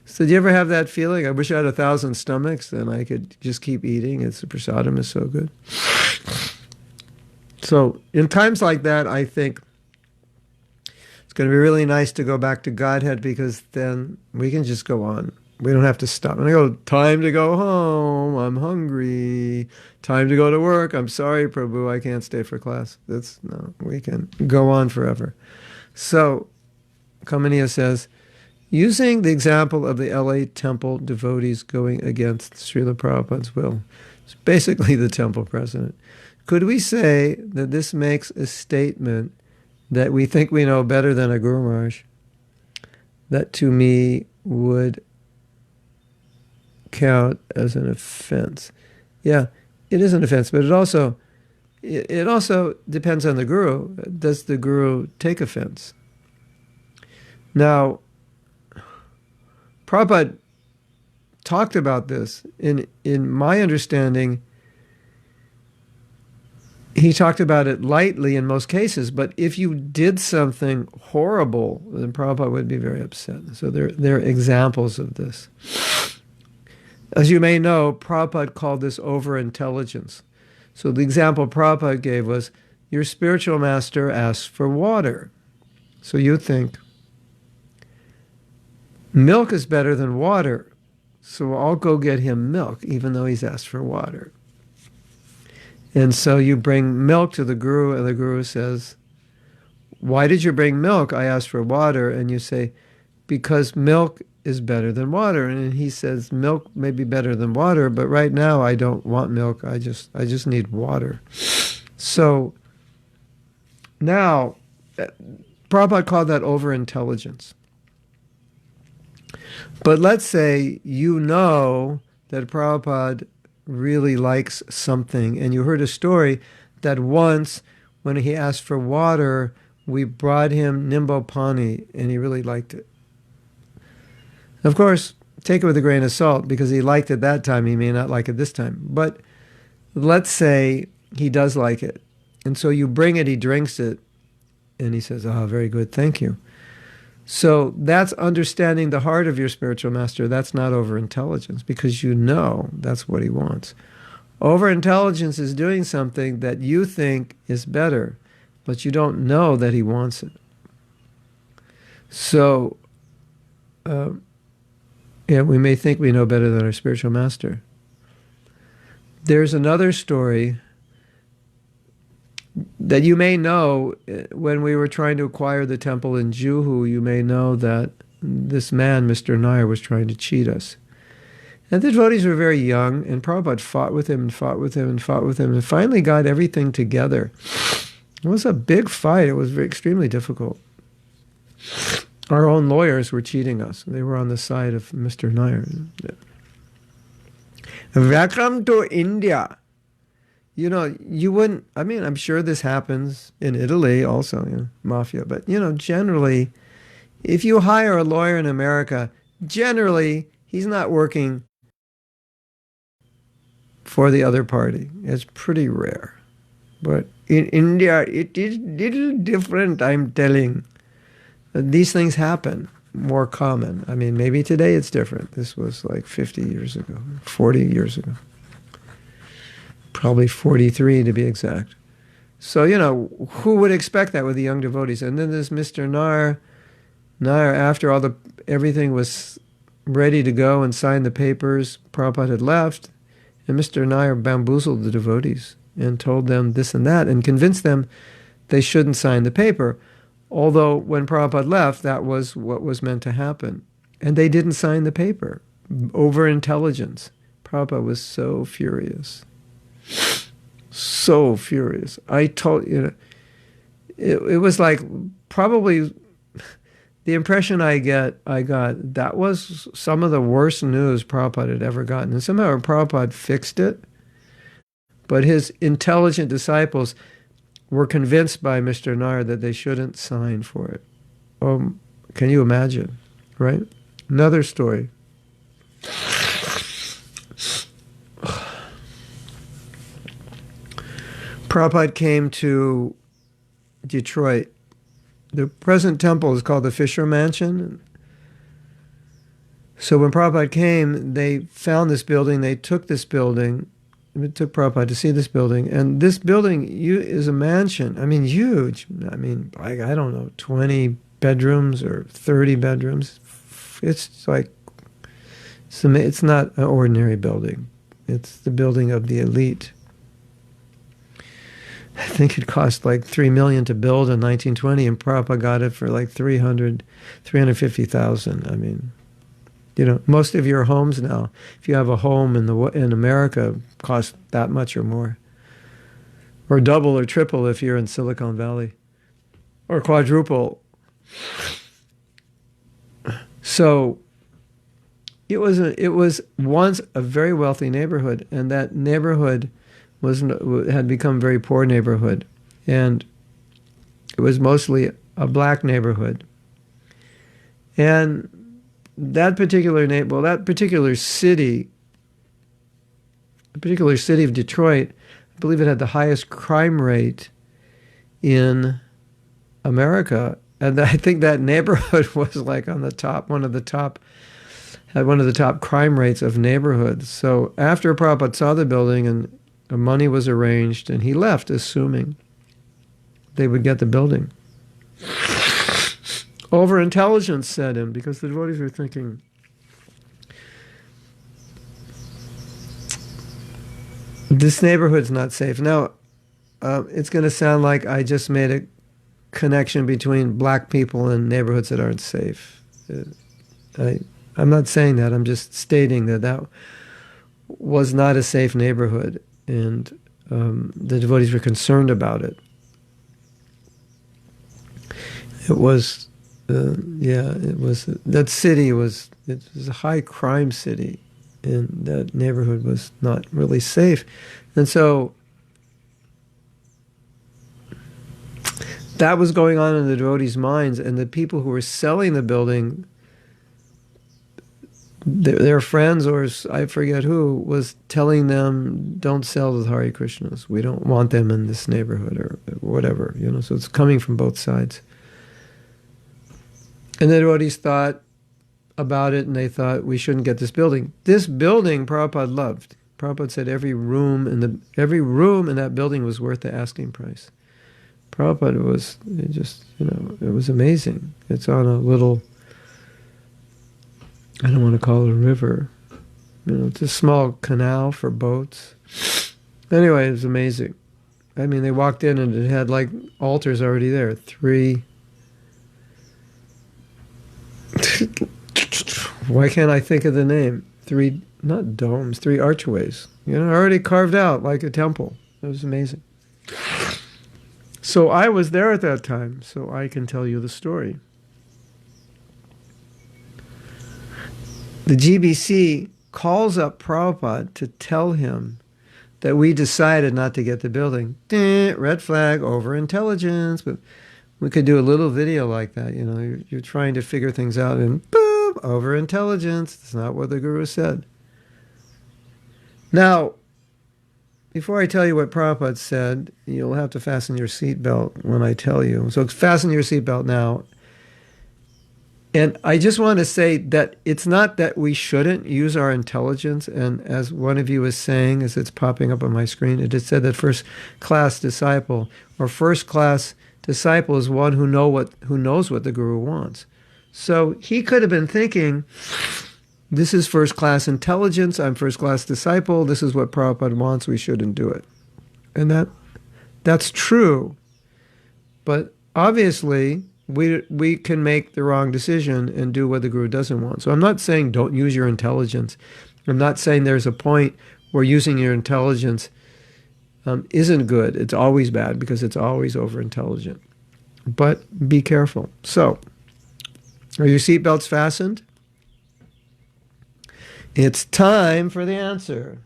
So do you ever have that feeling? I wish I had 1,000 stomachs, then I could just keep eating. The prasadam is so good. So in times like that, I think it's going to be really nice to go back to Godhead, because then we can just go on. We don't have to stop. And I go, time to go home. I'm hungry. Time to go to work. I'm sorry, Prabhu, I can't stay for class. No, we can go on forever. So, Kamaniya says, using the example of the LA temple devotees going against Srila Prabhupada's will, it's basically the temple president, could we say that this makes a statement that we think we know better than a Guru Maharaj? That to me would count as an offense. Yeah, it is an offense, but it also depends on the Guru. Does the Guru take offense? Now, Prabhupada talked about this. In my understanding, he talked about it lightly in most cases, but if you did something horrible, then Prabhupada would be very upset. So there are examples of this. As you may know, Prabhupada called this overintelligence. So the example Prabhupada gave was, your spiritual master asks for water. So you think, milk is better than water, so I'll go get him milk, even though he's asked for water. And so you bring milk to the Guru, and the Guru says, why did you bring milk? I asked for water. And you say, because milk is better than water. And he says, milk may be better than water, but right now I don't want milk. I just need water. So now, Prabhupada called that overintelligence. But let's say you know that Prabhupada really likes something, and you heard a story that once, when he asked for water, we brought him Nimbo Pani, and he really liked it. Of course, take it with a grain of salt, because he liked it that time, he may not like it this time. But let's say he does like it. And so you bring it, he drinks it, and he says, "Oh, very good, thank you." So that's understanding the heart of your spiritual master. That's not overintelligence, because you know that's what he wants. Overintelligence is doing something that you think is better, but you don't know that he wants it. So, we may think we know better than our spiritual master. There's another story that you may know. When we were trying to acquire the temple in Juhu, you may know that this man, Mr. Nair, was trying to cheat us. And the devotees were very young, and Prabhupada fought with him and fought with him and fought with him, and finally got everything together. It was a big fight. It was extremely difficult. Our own lawyers were cheating us. They were on the side of Mr. Nair. Welcome to India. You know, you wouldn't, I mean, I'm sure this happens in Italy also, mafia. But, generally, if you hire a lawyer in America, generally, he's not working for the other party. It's pretty rare. But in India, it is little different, I'm telling. These things happen, more common. I mean, maybe today it's different. This was like 50 years ago, 40 years ago. Probably 43 to be exact. So, who would expect that with the young devotees? And then this Mr. Nair, after everything was ready to go and sign the papers, Prabhupada had left, and Mr. Nair bamboozled the devotees and told them this and that and convinced them they shouldn't sign the paper. Although when Prabhupada left, that was what was meant to happen. And they didn't sign the paper. Overintelligence. Prabhupada was so furious. So furious. I told it was like probably the impression I got that was some of the worst news Prabhupada had ever gotten. And somehow Prabhupada fixed it. But his intelligent disciples were convinced by Mr. Nair that they shouldn't sign for it. Can you imagine? Right? Another story. Prabhupada came to Detroit. The present temple is called the Fisher Mansion. So when Prabhupada came, they found this building. They took this building. It took Prabhupada to see this building. And this building is a mansion. I mean, huge. I mean, like, I don't know, 20 bedrooms or 30 bedrooms. It's like, it's not an ordinary building. It's the building of the elite. I think it cost like $3 million to build in 1920, and Prabhupada got it for like $350,000. I mean, most of your homes now, if you have a home in America, cost that much or more, or double or triple if you're in Silicon Valley, or quadruple. So it was once a very wealthy neighborhood, and that neighborhood had become a very poor neighborhood, and it was mostly a black neighborhood. And that particular city of Detroit, I believe it had the highest crime rate in America, and I think that neighborhood was like on the top, had one of the top crime rates of neighborhoods. So after Prabhupada saw the building and money was arranged, and he left, assuming they would get the building. Overintelligence set in, because the devotees were thinking, this neighborhood's not safe. Now, it's going to sound like I just made a connection between black people and neighborhoods that aren't safe. I'm not saying that. I'm just stating that was not a safe neighborhood. And the devotees were concerned about it. It was, that city was a high crime city, and that neighborhood was not really safe. And so that was going on in the devotees' minds, and the people who were selling the building, their friends, or I forget who, was telling them, don't sell the Hare Krishnas. We don't want them in this neighborhood, or whatever, so it's coming from both sides. And the devotees thought about it, and they thought, we shouldn't get this building. This building Prabhupada loved. Prabhupada said every room in that building was worth the asking price. Prabhupada was it was amazing. It's on a little, I don't want to call it a river. It's a small canal for boats. Anyway, it was amazing. I mean, they walked in and it had like altars already there. 3. Why can't I think of the name? 3, not domes, 3 archways. Already carved out like a temple. It was amazing. So I was there at that time, so I can tell you the story. The GBC calls up Prabhupada to tell him that we decided not to get the building. Red flag, over-intelligence. But we could do a little video like that. You're trying to figure things out, and boom, over-intelligence. That's not what the Guru said. Now, before I tell you what Prabhupada said, you'll have to fasten your seatbelt when I tell you. So fasten your seatbelt now. And I just want to say that it's not that we shouldn't use our intelligence. And as one of you was saying, as it's popping up on my screen, it just said that first-class disciple is one who knows what the Guru wants. So he could have been thinking, this is first-class intelligence, I'm first-class disciple, this is what Prabhupada wants, we shouldn't do it. And that's true. But obviously, we can make the wrong decision and do what the Guru doesn't want. So I'm not saying don't use your intelligence. I'm not saying there's a point where using your intelligence isn't good. It's always bad because it's always over-intelligent. But be careful. So, are your seatbelts fastened? It's time for the answer.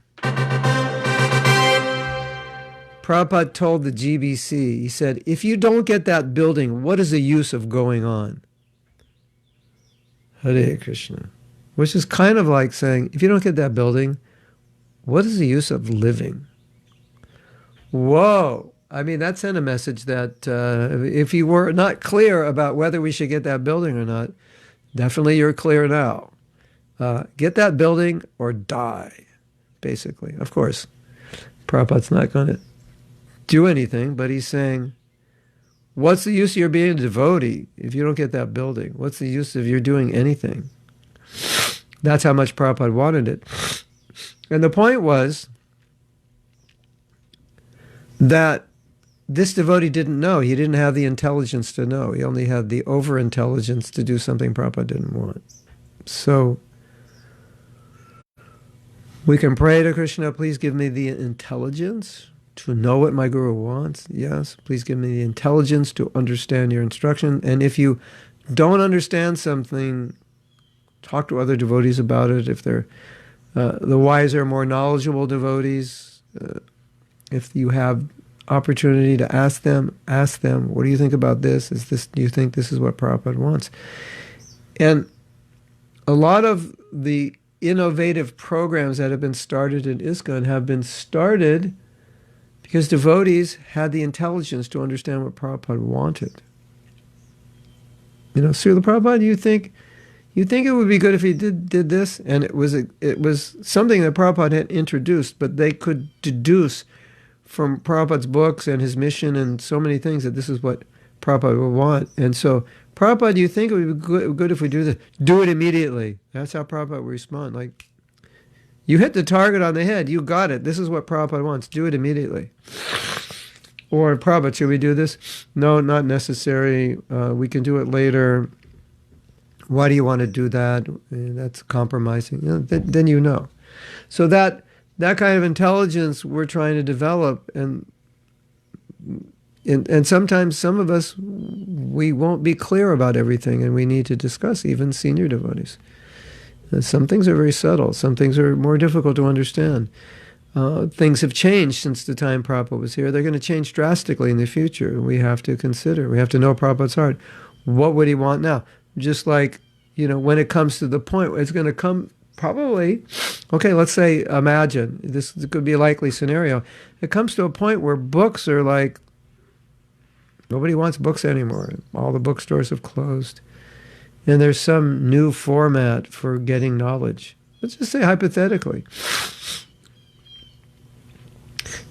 Prabhupada told the GBC, he said, if you don't get that building, what is the use of going on? Hare Krishna. Which is kind of like saying, if you don't get that building, what is the use of living? Whoa. I mean, that sent a message that if you were not clear about whether we should get that building or not, definitely you're clear now. Get that building or die, basically. Of course, Prabhupada's not going to do anything, but he's saying, what's the use of your being a devotee if you don't get that building? What's the use of your doing anything? That's how much Prabhupada wanted it. And the point was that this devotee didn't know. He didn't have the intelligence to know. He only had the over-intelligence to do something Prabhupada didn't want. So we can pray to Krishna, please give me the intelligence to know what my Guru wants. Yes, please give me the intelligence to understand your instruction. And if you don't understand something, talk to other devotees about it. If they're the wiser, more knowledgeable devotees, if you have opportunity to ask them, what do you think about this? Do you think this is what Prabhupada wants? And a lot of the innovative programs that have been started in ISKCON have been started because devotees had the intelligence to understand what Prabhupada wanted. Srila Prabhupada, you think it would be good if he did this? And it was something that Prabhupada had introduced, but they could deduce from Prabhupada's books and his mission and so many things that this is what Prabhupada would want. And so, Prabhupada, do you think it would be good if we do this? Do it immediately. That's how Prabhupada would respond. Like, you hit the target on the head. You got it. This is what Prabhupada wants. Do it immediately. Or, Prabhupada, should we do this? No, not necessary. We can do it later. Why do you want to do that? That's compromising. Then you know. So that kind of intelligence we're trying to develop, and sometimes some of us, we won't be clear about everything, and we need to discuss, even senior devotees. Some things are very subtle. Some things are more difficult to understand. things have changed since the time Prabhupada was here. They're going to change drastically in the future. We have to consider. We have to know Prabhupada's heart. What would he want now? Just like, when it comes to the point, it's going to come probably, okay, let's say, imagine, this could be a likely scenario. It comes to a point where books are like, nobody wants books anymore. All the bookstores have closed. And there's some new format for getting knowledge. Let's just say hypothetically.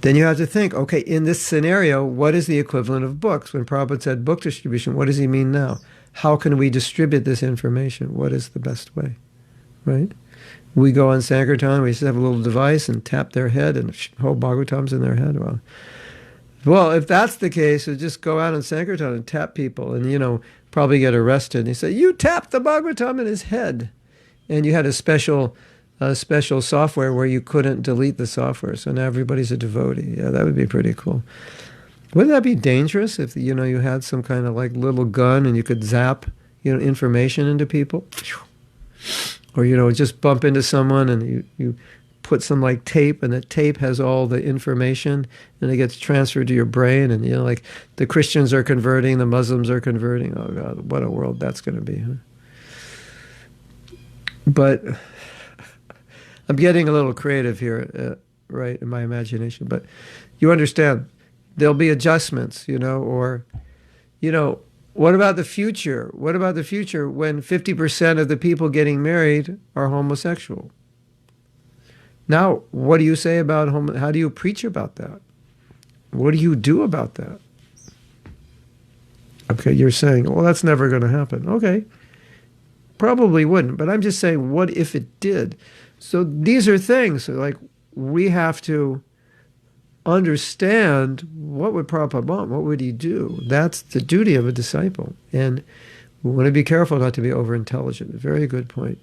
Then you have to think, okay, in this scenario, what is the equivalent of books? When Prabhupada said book distribution, what does he mean now? How can we distribute this information? What is the best way? Right? We go on Sankirtan, we just have a little device and tap their head and the whole Bhagavatam's in their head. Well, if that's the case, so just go out on Sankirtan and tap people and, probably get arrested. And you say, you tapped the Bhagavatam in his head. And you had a special software where you couldn't delete the software. So now everybody's a devotee. Yeah, that would be pretty cool. Wouldn't that be dangerous if, you had some kind of like little gun and you could zap, information into people? Or, just bump into someone and you put some like tape and the tape has all the information and it gets transferred to your brain and, like the Christians are converting, the Muslims are converting. Oh God, what a world that's going to be, huh? But I'm getting a little creative here, right, in my imagination. But you understand, there'll be adjustments, or, what about the future? What about the future when 50% of the people getting married are homosexual? Now, what do you say about how do you preach about that? What do you do about that? Okay, you're saying, well, that's never going to happen. Okay, probably wouldn't, but I'm just saying, what if it did? So these are things like we have to understand what would Prabhupada want, what would he do? That's the duty of a disciple. And we want to be careful not to be over-intelligent. Very good point.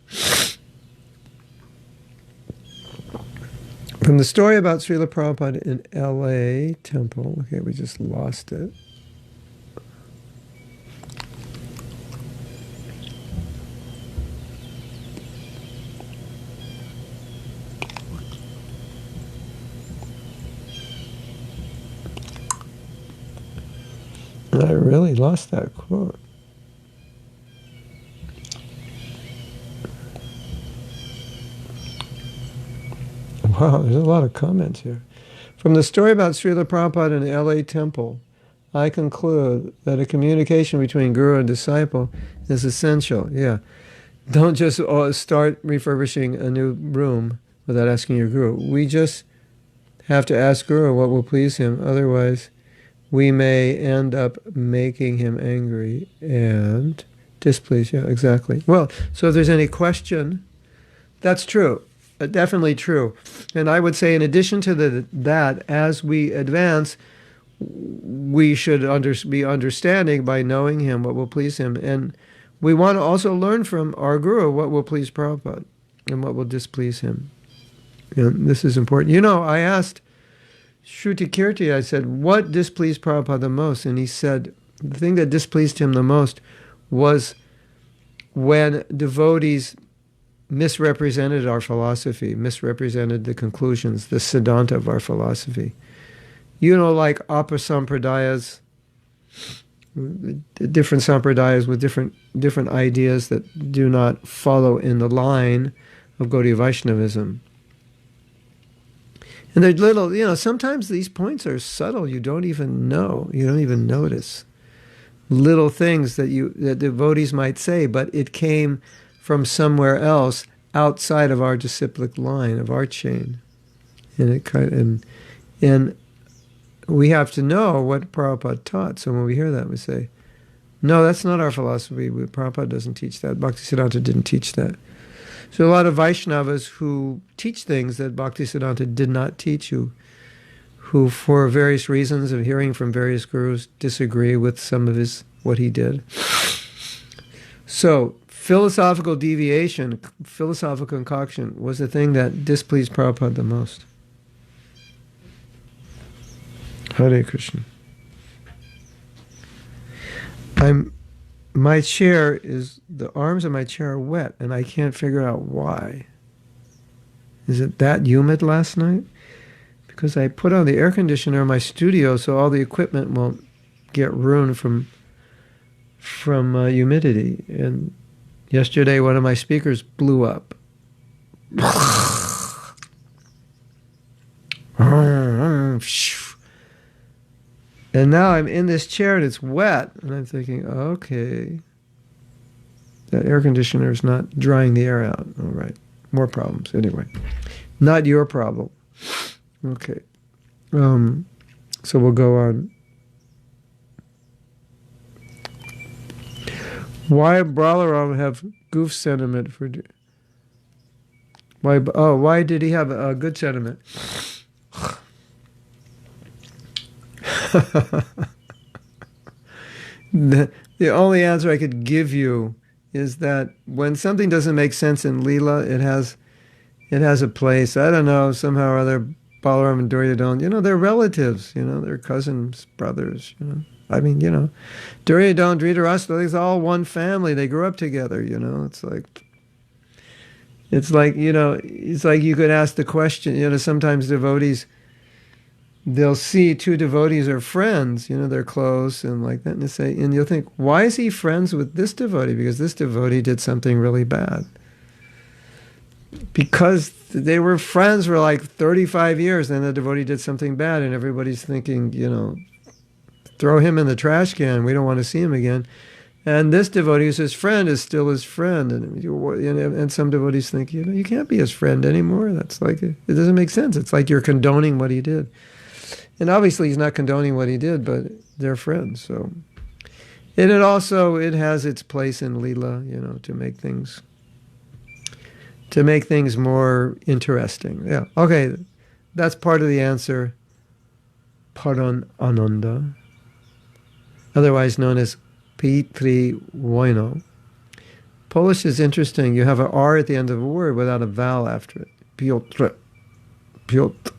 From the story about Srila Prabhupada in L.A. temple, okay, we just lost it. I really lost that quote. Wow, there's a lot of comments here. From the story about Srila Prabhupada in the L.A. temple, I conclude that a communication between guru and disciple is essential. Yeah. Don't just start refurbishing a new room without asking your guru. We just have to ask guru what will please him. Otherwise, we may end up making him angry and displeased. Yeah, exactly. Well, so if there's any question, that's true. Definitely true. And I would say in addition to that, as we advance, we should be understanding by knowing him what will please him. And we want to also learn from our guru what will please Prabhupada and what will displease him. And this is important. I asked Shruti Kirti, I said, what displeased Prabhupada the most? And he said, the thing that displeased him the most was when devotees misrepresented our philosophy, misrepresented the conclusions, the siddhanta of our philosophy. Like apasampradayas, different sampradayas with different ideas that do not follow in the line of Gaudiya Vaishnavism. And they're little, sometimes these points are subtle. You don't even know. You don't even notice. Little things that devotees might say, but it came from somewhere else outside of our disciplic line, of our chain. And we have to know what Prabhupada taught. So when we hear that, we say, no, that's not our philosophy. Prabhupada doesn't teach that. Bhaktisiddhanta didn't teach that. So a lot of Vaishnavas who teach things that Bhaktisiddhanta did not teach, who for various reasons of hearing from various gurus disagree with some of what he did. So philosophical deviation, philosophical concoction was the thing that displeased Prabhupada the most. Hare Krishna. My chair the arms of my chair are wet, and I can't figure out why. Is it that humid last night? because I put on the air conditioner in my studio so all the equipment won't get ruined from humidity. And yesterday, one of my speakers blew up. And now I'm in this chair and it's wet, and I'm thinking, okay, that air conditioner is not drying the air out. All right, more problems. Anyway, not your problem. Okay, so we'll go on. Why Balaram have goof sentiment for? Why did he have a good sentiment? The only answer I could give you is that when something doesn't make sense in Leela, it has a place. I don't know, somehow or other, Balaram and Duryodhana, they're relatives, they're cousins, brothers, I mean, Duryodhana, Dhritarashtra, it's all one family. They grew up together, It's like you could ask the question, sometimes devotees, they'll see two devotees are friends, they're close and like that, and you'll think, why is he friends with this devotee? Because this devotee did something really bad. Because they were friends for like 35 years, and the devotee did something bad, and everybody's thinking, throw him in the trash can, we don't want to see him again. And this devotee who's his friend is still his friend. And some devotees think, you can't be his friend anymore. That's like, it doesn't make sense. It's like you're condoning what he did. And obviously he's not condoning what he did, but they're friends. So, and it has its place in Leela, to make things more interesting. Yeah. Okay. That's part of the answer. Paran Ananda, otherwise known as Pitri Wojno. Polish is interesting. You have an R at the end of a word without a vowel after it. Piotr. Piotr.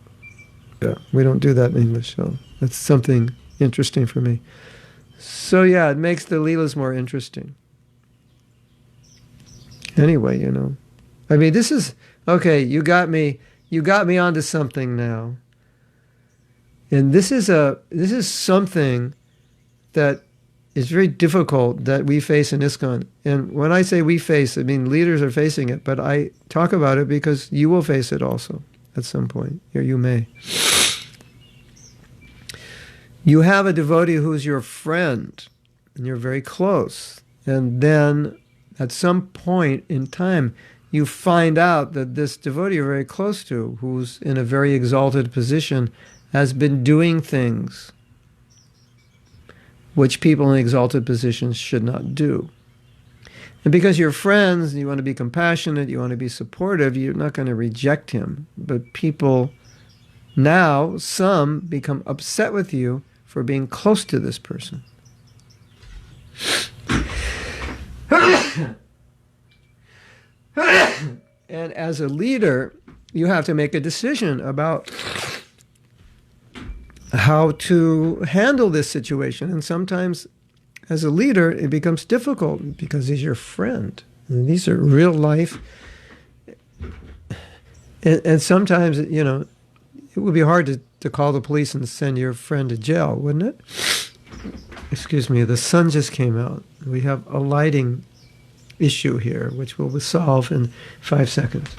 Yeah, we don't do that in English, so that's something interesting for me. So yeah, it makes the Leelas more interesting. Anyway, I mean, this is, okay, you got me onto something now. And this is something that is very difficult that we face in ISKCON. And when I say we face, I mean leaders are facing it, but I talk about it because you will face it also at some point, or you may. You have a devotee who's your friend, and you're very close. And then at some point in time, you find out that this devotee you're very close to, who's in a very exalted position, has been doing things which people in exalted positions should not do. And because you're friends, you want to be compassionate, you want to be supportive, you're not going to reject him. But people now, some become upset with you for being close to this person. And as a leader, you have to make a decision about how to handle this situation. And sometimes, as a leader, it becomes difficult because he's your friend. And these are real life. And sometimes, it would be hard to call the police and send your friend to jail, wouldn't it? Excuse me, the sun just came out. We have a lighting issue here, which we'll solve in 5 seconds.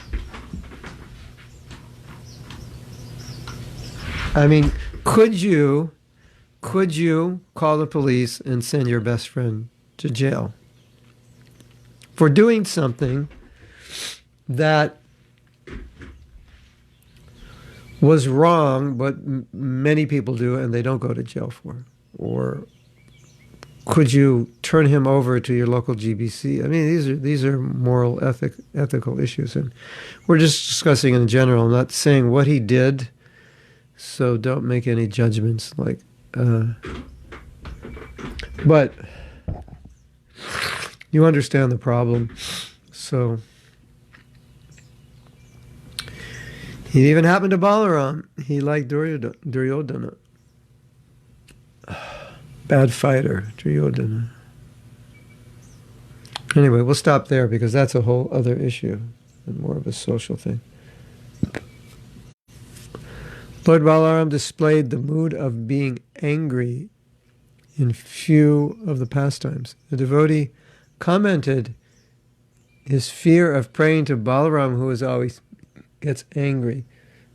I mean, could you call the police and send your best friend to jail for doing something that was wrong, but many people do and they don't go to jail for? Or could you turn him over to your local GBC? I mean, these are moral, ethical issues, and we're just discussing in general. I'm not saying what he did, so don't make any judgments. But you understand the problem. So it even happened to Balaram. He liked Duryodhana. Bad fighter, Duryodhana. Anyway, we'll stop there because that's a whole other issue and more of a social thing. Lord Balaram displayed the mood of being angry in few of the pastimes. The devotee commented his fear of praying to Balaram, who always gets angry.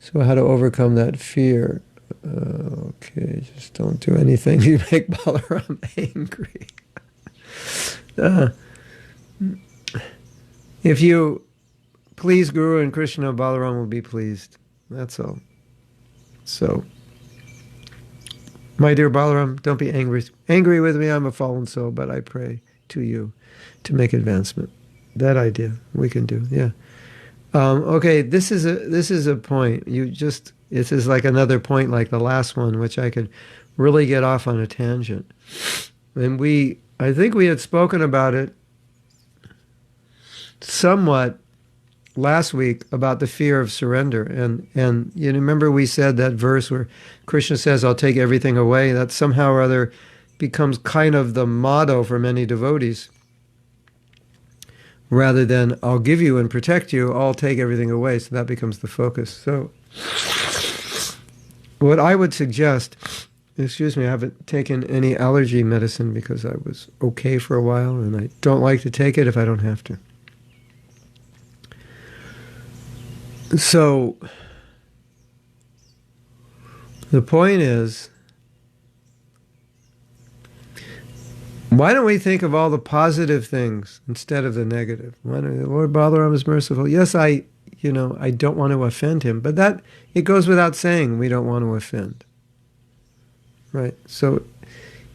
So how to overcome that fear? Okay, just don't do anything you make Balaram angry. If you please Guru and Krishna, Balaram will be pleased. That's all. So, my dear Balaram, don't be angry with me. I'm a fallen soul, but I pray to you to make advancement. That idea we can do. Yeah. Okay. This is a point. This is like another point, like the last one, which I could really get off on a tangent. And I think we had spoken about it somewhat last week about the fear of surrender. And you remember we said that verse where Krishna says, I'll take everything away, that somehow or other becomes kind of the motto for many devotees. Rather than, I'll give you and protect you, I'll take everything away. So that becomes the focus. So what I would suggest, excuse me, I haven't taken any allergy medicine because I was okay for a while, and I don't like to take it if I don't have to. So the point is, why don't we think of all the positive things instead of the negative? Lord Balaram is merciful. Yes, I don't want to offend him, but that it goes without saying we don't want to offend. Right? So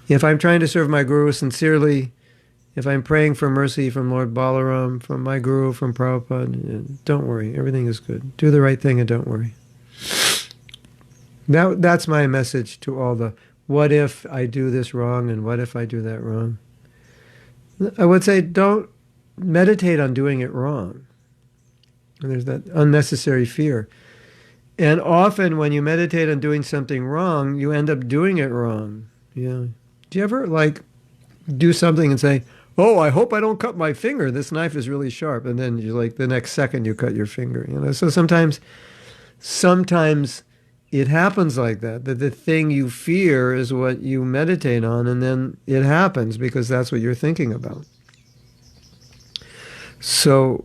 if I'm trying to serve my Guru sincerely, if I'm praying for mercy from Lord Balaram, from my Guru, from Prabhupada, don't worry, everything is good. Do the right thing and don't worry. That's my message to all the, what if I do this wrong and what if I do that wrong? I would say don't meditate on doing it wrong. And there's that unnecessary fear. And often when you meditate on doing something wrong, you end up doing it wrong. Yeah. Do you ever do something and say, oh, I hope I don't cut my finger. This knife is really sharp. And then the next second you cut your finger. So sometimes it happens like that the thing you fear is what you meditate on, and then it happens because that's what you're thinking about. So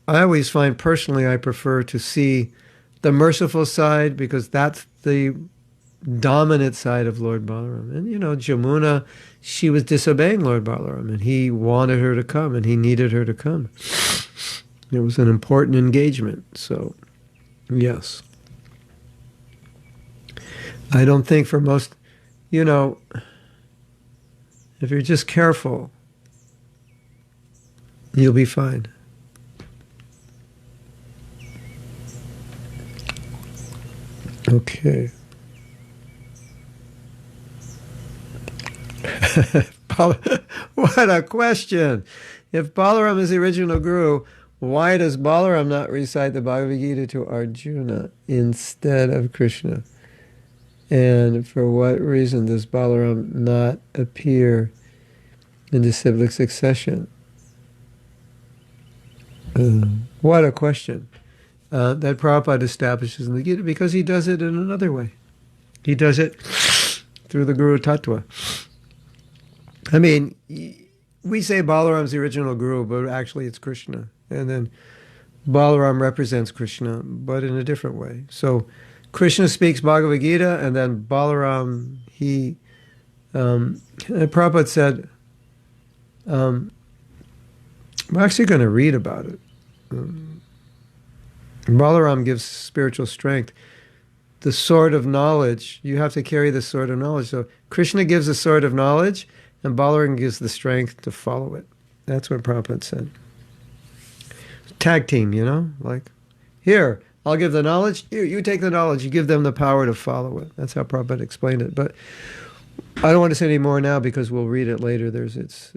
I always find personally I prefer to see the merciful side because that's the dominant side of Lord Balaram. And Jamuna, she was disobeying Lord Balaram, and he wanted her to come, and he needed her to come. It was an important engagement. So, yes. I don't think for most, if you're just careful, you'll be fine. Okay. What a question. If Balaram is the original Guru, why does Balaram not recite the Bhagavad Gita to Arjuna instead of Krishna? And for what reason does Balaram not appear in the cyclic succession? What a question. That Prabhupada establishes in the Gita, because he does it in another way. He does it through the Guru Tattva. I mean, we say Balaram's the original Guru, but actually it's Krishna. And then Balaram represents Krishna, but in a different way. So Krishna speaks Bhagavad Gita, and then Balaram, Prabhupada said, we're actually going to read about it. Balaram gives spiritual strength. The sword of knowledge, you have to carry the sword of knowledge. So Krishna gives the sword of knowledge, and Balaram gives the strength to follow it. That's what Prabhupada said. Tag team, here, I'll give the knowledge, here, you take the knowledge, you give them the power to follow it. That's how Prabhupada explained it. But I don't want to say any more now because we'll read it later. I think it's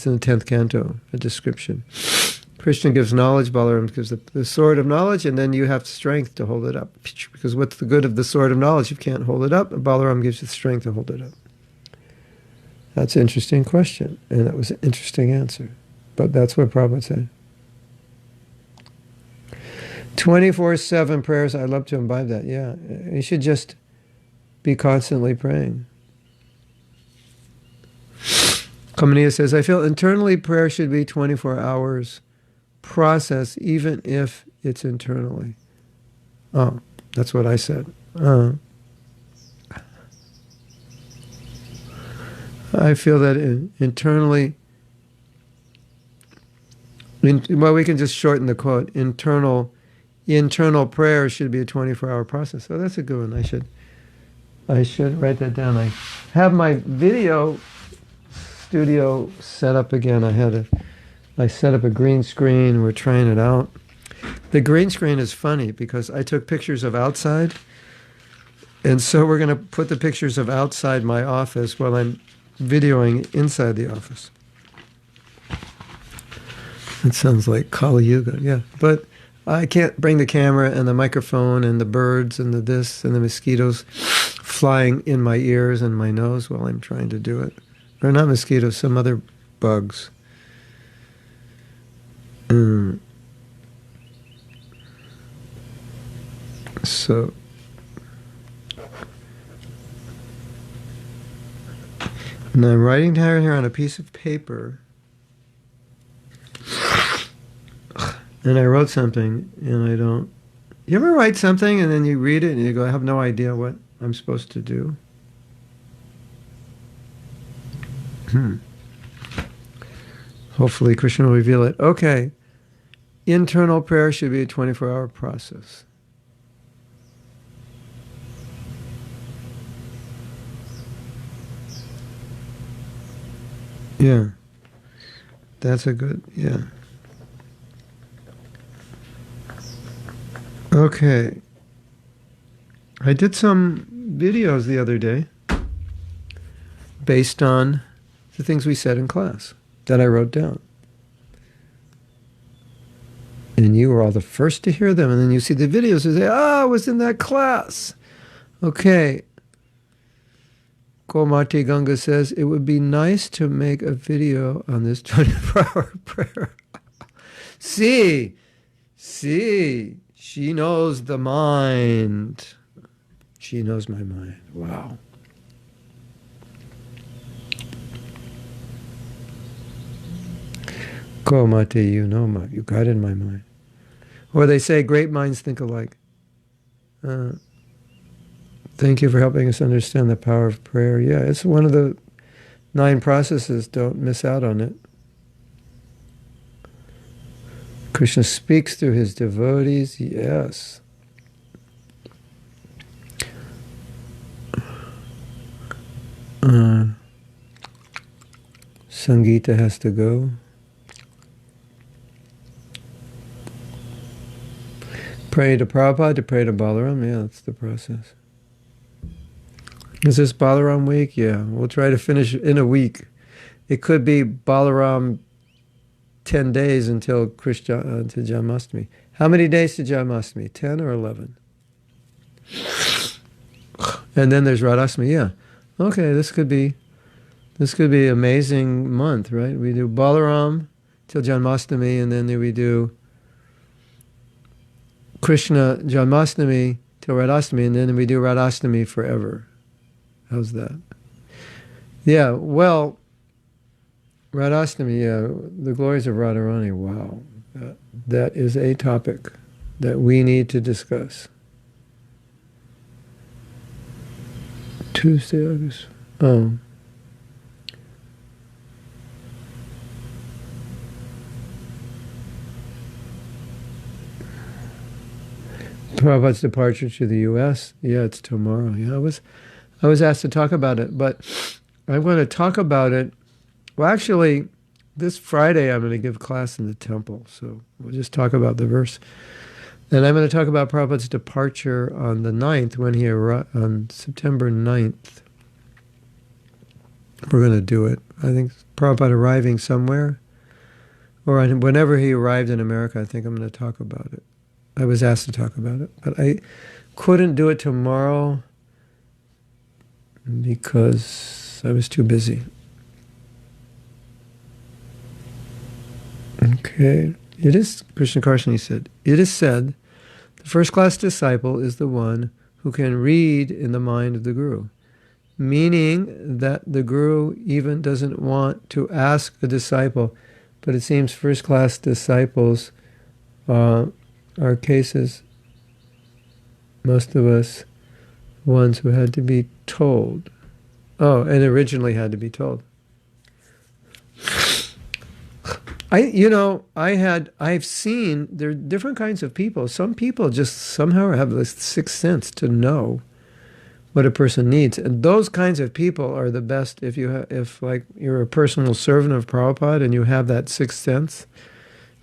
in the 10th canto, a description. Krishna gives knowledge, Balaram gives the sword of knowledge, and then you have strength to hold it up. Because what's the good of the sword of knowledge? You can't hold it up, and Balaram gives you the strength to hold it up. That's an interesting question, and that was an interesting answer. But that's what Prabhupada said. 24/7 prayers. I'd love to imbibe that. Yeah. You should just be constantly praying. Kamania says, I feel internally prayer should be 24 hours process, even if it's internally. Oh, that's what I said. I feel that internally, well, we can just shorten the quote. Internal prayer should be a 24-hour process. So that's a good one. I should write that down. I have my video studio set up again. I set up a green screen. We're trying it out. The green screen is funny because I took pictures of outside, and so we're going to put the pictures of outside my office while I'm videoing inside the office. It sounds like Kali Yuga, yeah. But I can't bring the camera and the microphone and the birds and the this and the mosquitoes flying in my ears and my nose while I'm trying to do it. Or not mosquitoes, some other bugs. So, and I'm writing down here on a piece of paper, and I wrote something, and I don't. You ever write something and then you read it and you go, I have no idea what I'm supposed to do? Hopefully Krishna will reveal it. Okay. Internal prayer should be a 24-hour process. Yeah. That's a good, yeah. Okay. I did some videos the other day based on the things we said in class that I wrote down. And you were all the first to hear them, and then you see the videos and say, I was in that class. Okay. Komati Ganga says, it would be nice to make a video on this 24-hour prayer. See, she knows the mind. She knows my mind. Wow. Komati, you got in my mind. Or they say, great minds think alike. Thank you for helping us understand the power of prayer. Yeah, it's one of the 9 processes. Don't miss out on it. Krishna speaks through his devotees. Yes. Sangeeta has to go. Pray to Prabhupada, to pray to Balaram. Yeah, that's the process. Is this Balaram week? Yeah, we'll try to finish in a week. It could be Balaram 10 days until until Janmashtami. How many days to Janmashtami? 10 or 11? And then there's Radhastami. Yeah. Okay, this could be an amazing month, right? We do Balaram till Janmashtami, and then we do Krishna Janmashtami till Radhastami, and then we do Radhastami forever. How's that? Yeah, well, Radhastami, yeah, the glories of Radharani, wow. That is a topic that we need to discuss. Tuesday, August. Oh. Prabhupada's departure to the U.S. Yeah, it's tomorrow. Yeah, I was asked to talk about it, but I'm going to talk about it. Well, actually, this Friday I'm going to give class in the temple, so we'll just talk about the verse. And I'm going to talk about Prabhupada's departure on the 9th, when he arrived, on September 9th. We're going to do it. I think Prabhupada arriving somewhere, or whenever he arrived in America, I think I'm going to talk about it. I was asked to talk about it, but I couldn't do it tomorrow because I was too busy. Okay. It is, Krishna Karshani said, it is said The first-class disciple is the one who can read in the mind of the Guru, meaning that the Guru even doesn't want to ask a disciple, but it seems first-class disciples are cases, most of us, ones who had to be told. Oh, and originally had to be told. I've seen there are different kinds of people. Some people just somehow have this sixth sense to know what a person needs, and those kinds of people are the best. If like you're a personal servant of Prabhupada and you have that sixth sense,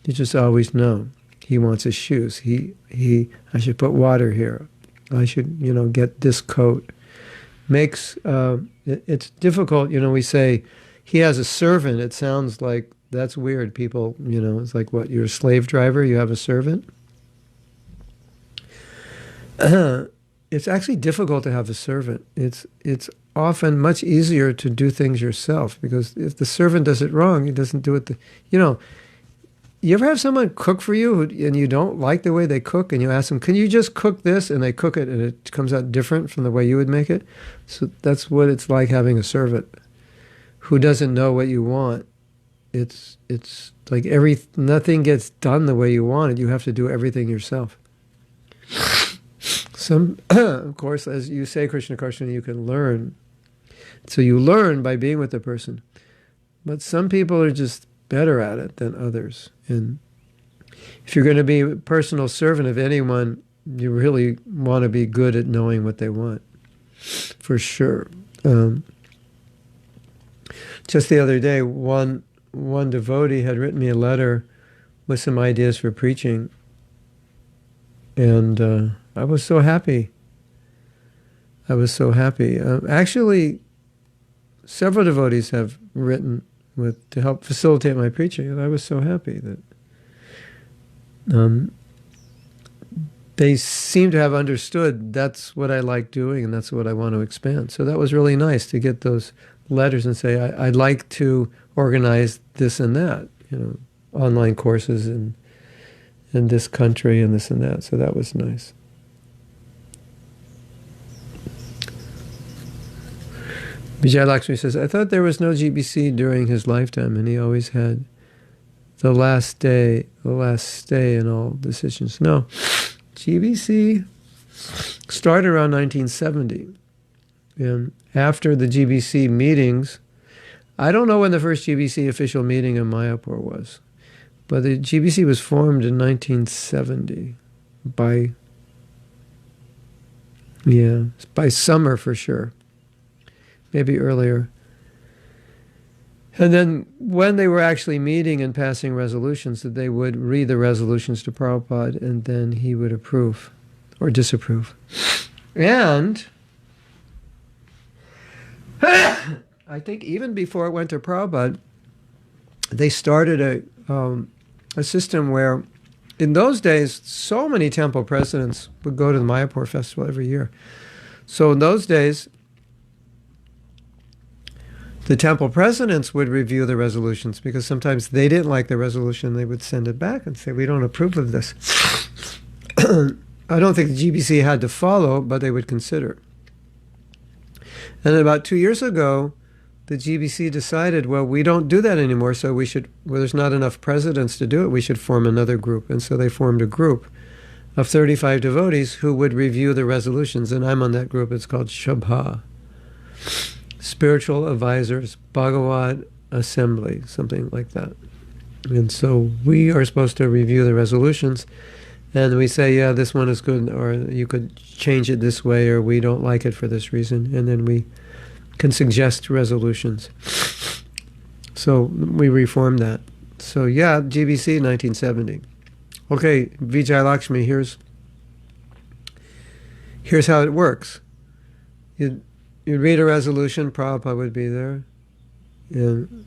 you just always know he wants his shoes. I should put water here. I should get this coat. It's difficult. We say he has a servant. It sounds like that's weird. People, it's like, what, you're a slave driver, you have a servant? It's actually difficult to have a servant. It's often much easier to do things yourself, because if the servant does it wrong, he doesn't do it. You ever have someone cook for you and you don't like the way they cook, and you ask them, can you just cook this? And they cook it and it comes out different from the way you would make it. So that's what it's like having a servant who doesn't know what you want. It's like nothing gets done the way you want it. You have to do everything yourself. Of course, as you say, Krishna Karshana, you can learn. So you learn by being with the person. But some people are just better at it than others. And if you're going to be a personal servant of anyone, you really want to be good at knowing what they want, for sure. Just the other day, one devotee had written me a letter with some ideas for preaching, and I was so happy. Actually, several devotees have written to help facilitate my preaching, and I was so happy that they seem to have understood that's what I like doing and that's what I want to expand. So that was really nice to get those letters and say, I'd like to organize this and that, online courses in this country and this and that. So that was nice. Vijay Lakshmi says, I thought there was no GBC during his lifetime, and he always had the last stay in all decisions. No, GBC started around 1970. And after the GBC meetings, I don't know when the first GBC official meeting in Mayapur was, but the GBC was formed in 1970 by summer for sure. Maybe earlier. And then when they were actually meeting and passing resolutions, that they would read the resolutions to Prabhupada, and then he would approve or disapprove. And I think even before it went to Prabhupada, they started a system where, in those days, so many temple presidents would go to the Mayapur festival every year. So in those days, the temple presidents would review the resolutions, because sometimes they didn't like the resolution. They would send it back and say, we don't approve of this. I don't think the GBC had to follow, but they would consider. And about 2 years ago, the GBC decided, well, we don't do that anymore, so there's not enough presidents to do it, we should form another group. And so they formed a group of 35 devotees who would review the resolutions, and I'm on that group. It's called Shabha. Spiritual Advisors Bhagavad Assembly, something like that. And so we are supposed to review the resolutions, and we say, yeah, this one is good, or you could change it this way, or we don't like it for this reason, and then we can suggest resolutions. So we reformed that. So yeah, GBC 1970. Okay, Vijay Lakshmi, here's how it works. You'd read a resolution, Prabhupada would be there. And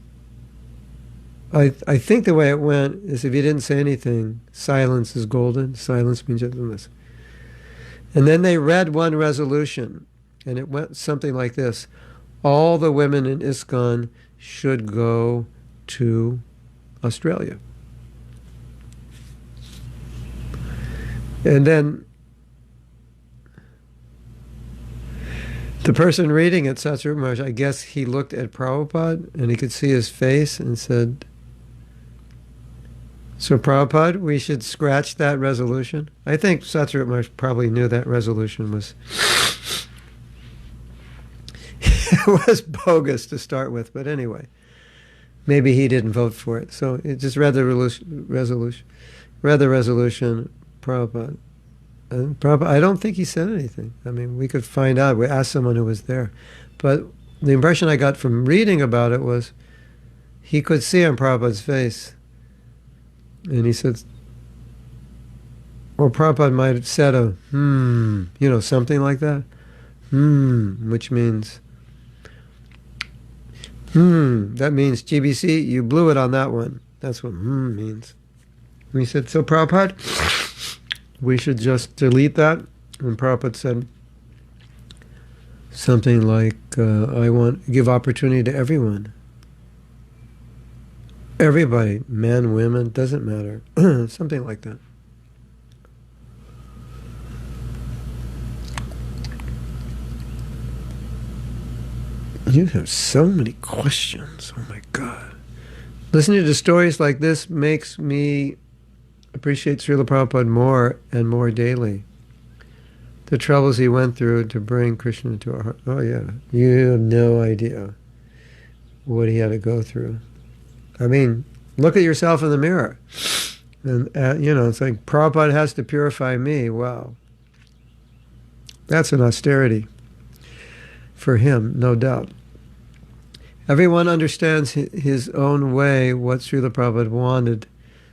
I think the way it went is, if you didn't say anything, silence is golden. Silence means gentleness. And then they read one resolution, and it went something like this. All the women in ISKCON should go to Australia. And then the person reading it, Satsuru Maharaj, I guess he looked at Prabhupada and he could see his face and said, "So Prabhupada, we should scratch that resolution." I think Satsuru Maharaj probably knew that resolution was was bogus to start with, but anyway, maybe he didn't vote for it. So it just read the resolution, Prabhupada. And Prabhupada, I don't think he said anything. I mean, we could find out. We asked someone who was there. But the impression I got from reading about it was he could see on Prabhupada's face. And he said, or Prabhupada might have said something like that. Which means, that means GBC, you blew it on that one. That's what means. And he said, so Prabhupada, we should just delete that. And Prabhupada said something like, I want to give opportunity to everyone. Everybody, men, women, doesn't matter. Something like that. You have so many questions. Oh my God. Listening to stories like this makes me appreciate Srila Prabhupada more and more daily. The troubles he went through to bring Krishna into our heart. Oh yeah, you have no idea what he had to go through. I mean, look at yourself in the mirror. And, it's like, Prabhupada has to purify me. Wow. That's an austerity for him, no doubt. Everyone understands his own way what Srila Prabhupada wanted.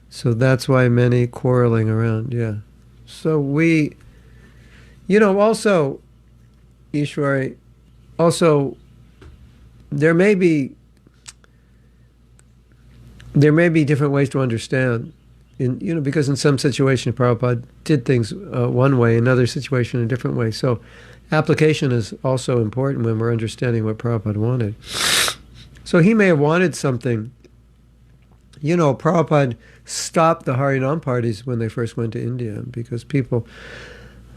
So that's why many quarreling around, yeah. So we, also, Ishwari, also, there may be different ways to understand, because in some situation Prabhupada did things one way, in another situation a different way. So application is also important when we're understanding what Prabhupada wanted. So he may have wanted something. Prabhupada stopped the Harinam parties when they first went to India because people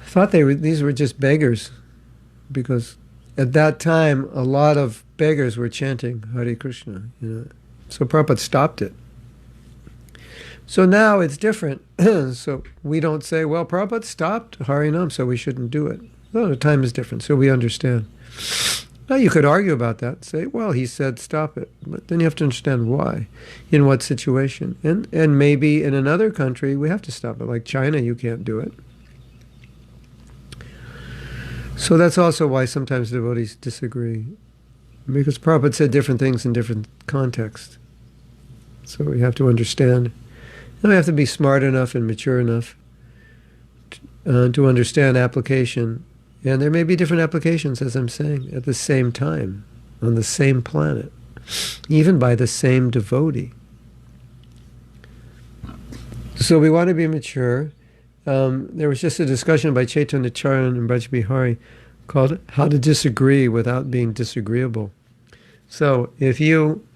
thought these were just beggars, because at that time a lot of beggars were chanting Hare Krishna. So Prabhupada stopped it. So now it's different. So we don't say, well, Prabhupada stopped Harinam, so we shouldn't do it. No, the time is different, so we understand. Now you could argue about that, say, well, he said stop it. But then you have to understand why, in what situation. And maybe in another country we have to stop it. Like China, you can't do it. So that's also why sometimes devotees disagree. Because Prabhupada said different things in different contexts. So we have to understand. And we have to be smart enough and mature enough to understand application. And there may be different applications, as I'm saying, at the same time, on the same planet, even by the same devotee. So we want to be mature. There was just a discussion by Chaitanya Charan and Braj Bihari called How to Disagree Without Being Disagreeable. So if you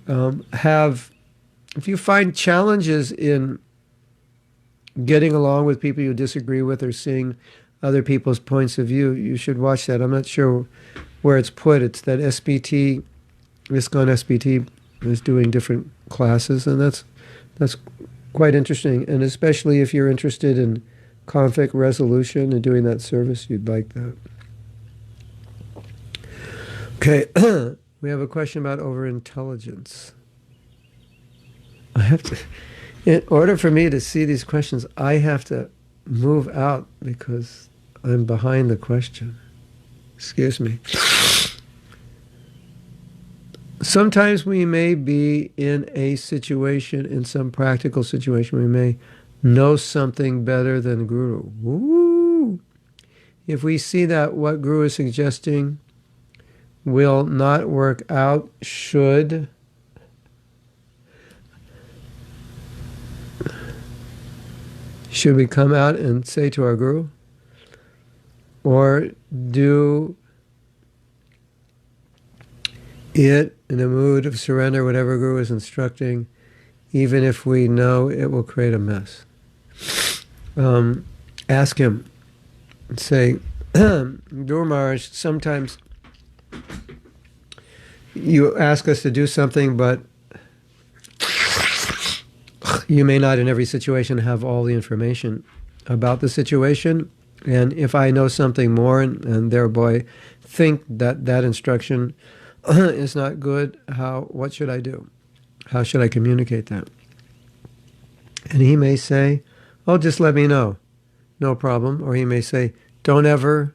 if you find challenges in getting along with people you disagree with or seeing other people's points of view, you should watch that. I'm not sure where it's put. It's that SBT, ISKCON SBT is doing different classes, and that's quite interesting. And especially if you're interested in conflict resolution and doing that service, you'd like that. Okay, we have a question about overintelligence. I have to, in order for me to see these questions, I have to move out because I'm behind the question. Excuse me. Sometimes we may be in a situation, in some practical situation, we may know something better than Guru. Woo! If we see that what Guru is suggesting will not work out, should we come out and say to our Guru? Or do it in a mood of surrender, whatever Guru is instructing, even if we know it will create a mess? ask him, say, Guru Maharaj, sometimes you ask us to do something, but you may not in every situation have all the information about the situation. And if I know something more and thereby think that that instruction is not good, what should I do? How should I communicate that? And he may say, oh, just let me know. No problem. Or he may say, don't ever,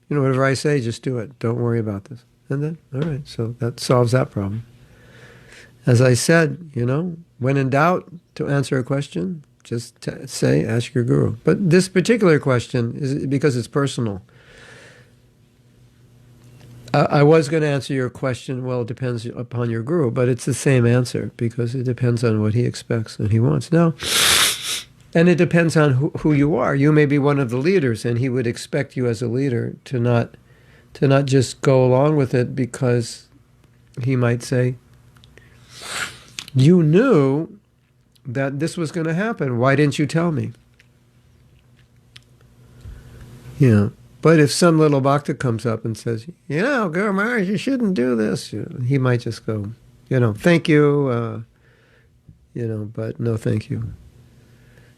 whatever I say, just do it. Don't worry about this. And then, all right, so that solves that problem. As I said, when in doubt to answer a question, just say, ask your guru. But this particular question is because it's personal. I was going to answer your question, well, it depends upon your guru, but it's the same answer because it depends on what he expects and he wants. Now, and it depends on who you are. You may be one of the leaders, and he would expect you as a leader to not just go along with it because he might say, you knew that this was going to happen. Why didn't you tell me? But if some little bhakta comes up and says, Guru Maharaj, you shouldn't do this, he might just go, thank you, but no thank you.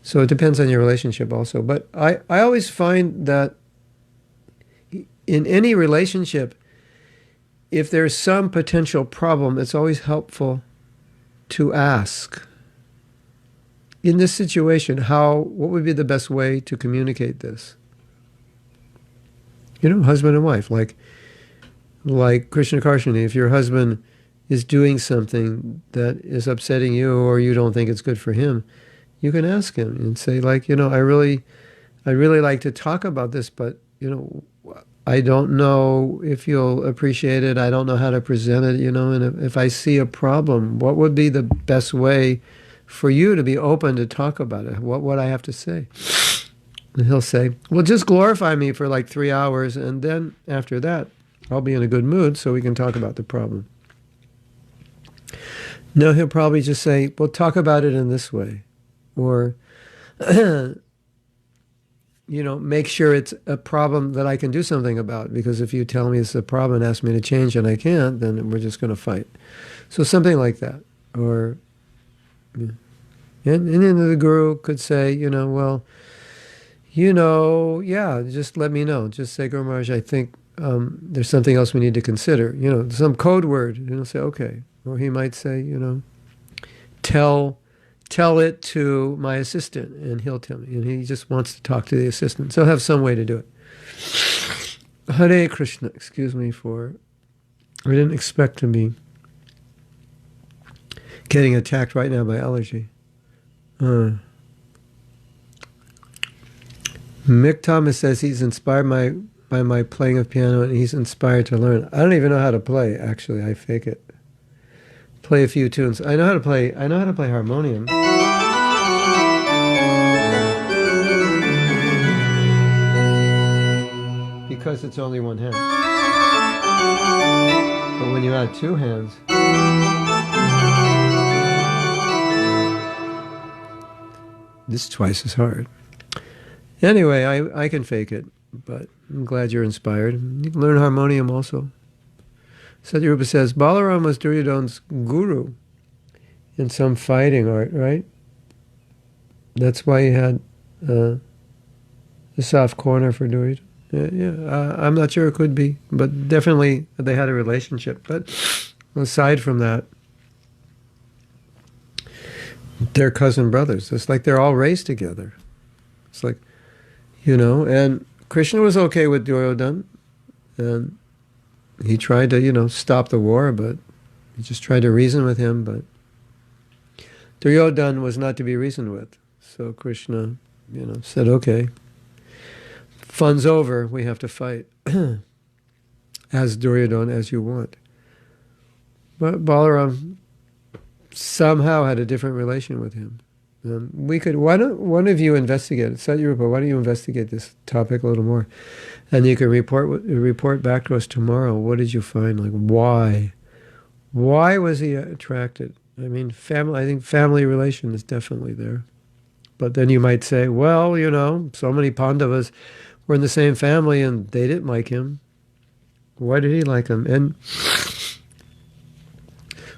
So it depends on your relationship also. But I always find that in any relationship, if there's some potential problem, it's always helpful to ask, in this situation, what would be the best way to communicate this? Husband and wife, like Krishna Karshani, if your husband is doing something that is upsetting you or you don't think it's good for him, you can ask him and say, I really like to talk about this, but, I don't know if you'll appreciate it. I don't know how to present it, and if I see a problem, what would be the best way for you to be open to talk about it? What would I have to say? And he'll say, well, just glorify me for 3 hours, and then after that, I'll be in a good mood so we can talk about the problem. No, he'll probably just say, well, talk about it in this way. Or, make sure it's a problem that I can do something about, because if you tell me it's a problem and ask me to change and I can't, then we're just going to fight. So something like that. Or, and then the guru could say, just let me know. Just say, Guru Maharaj, I think there's something else we need to consider. Some code word. Say, okay. Or he might say, tell it to my assistant, and he'll tell me. And he just wants to talk to the assistant. So he'll have some way to do it. Hare Krishna. Excuse me I didn't expect to be getting attacked right now by allergy. Mick Thomas says he's inspired by my playing of piano, and he's inspired to learn. I don't even know how to play, actually. I fake it. Play a few tunes. I know how to play harmonium. Because it's only one hand. But when you add two hands, this is twice as hard. Anyway, I can fake it, but I'm glad you're inspired. You can learn harmonium also. Satyarupa says, Balaram was Duryodhana's guru in some fighting art, right? That's why he had a soft corner for Duryodhana. I'm not sure, it could be, but definitely they had a relationship. But aside from that, they're cousin brothers. It's like they're all raised together. It's like, and Krishna was okay with Duryodhana, and he tried to, stop the war, but he just tried to reason with him, but Duryodhana was not to be reasoned with. So Krishna, said, okay, fun's over, we have to fight. As Duryodhana, as you want. But Balaram somehow had a different relation with him. Why don't one of you investigate it? Satyarupa, why don't you investigate this topic a little more? And you can report back to us tomorrow. What did you find? Why? Why was he attracted? I mean, I think family relation is definitely there. But then you might say, well, so many Pandavas were in the same family and they didn't like him. Why did he like him? And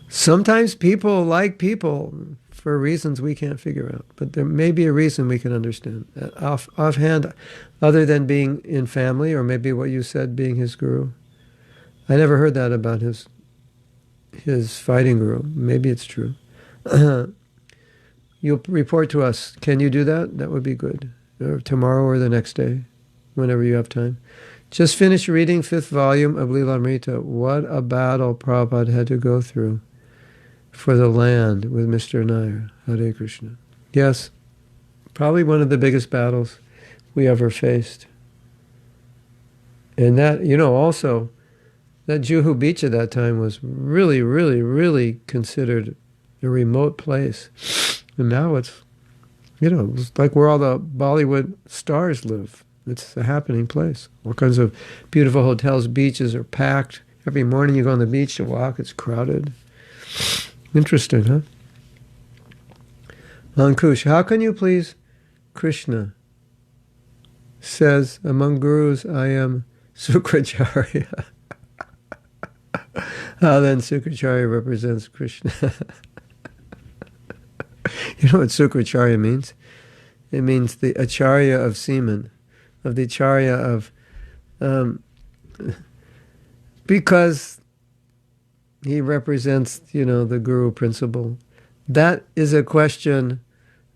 sometimes people like people for reasons we can't figure out. But there may be a reason we can understand. Offhand, other than being in family, or maybe what you said, being his guru. I never heard that about his fighting guru. Maybe it's true. You'll report to us. Can you do that? That would be good. Or tomorrow or the next day, whenever you have time. Just finished reading 5th volume of Lilamrita. What a battle Prabhupada had to go through for the land with Mr. Nair. Hare Krishna. Yes, probably one of the biggest battles we ever faced. And that, also, that Juhu Beach at that time was really, really, really considered a remote place. And now it's like where all the Bollywood stars live. It's a happening place. All kinds of beautiful hotels, beaches are packed. Every morning you go on the beach to walk, it's crowded. Interesting, huh? Ankush, how can you please Krishna? Says, among gurus I am Sukracharya. How then Sukracharya represents Krishna? You know what Sukracharya means? It means the acharya of semen, of the acharya of... because he represents, the guru principle. That is a question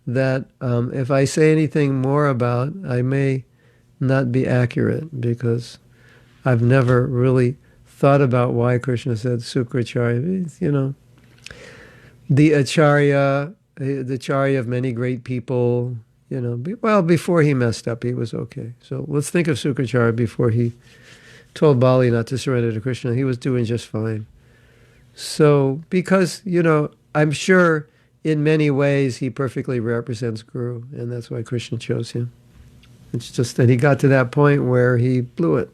that if I say anything more about, I may not be accurate, because I've never really thought about why Krishna said Sukracharya. The acharya of many great people, well, before he messed up, he was okay. So let's think of Sukracharya before he told Bali not to surrender to Krishna. He was doing just fine. So, because, I'm sure in many ways he perfectly represents Guru, and that's why Krishna chose him. It's just that he got to that point where he blew it.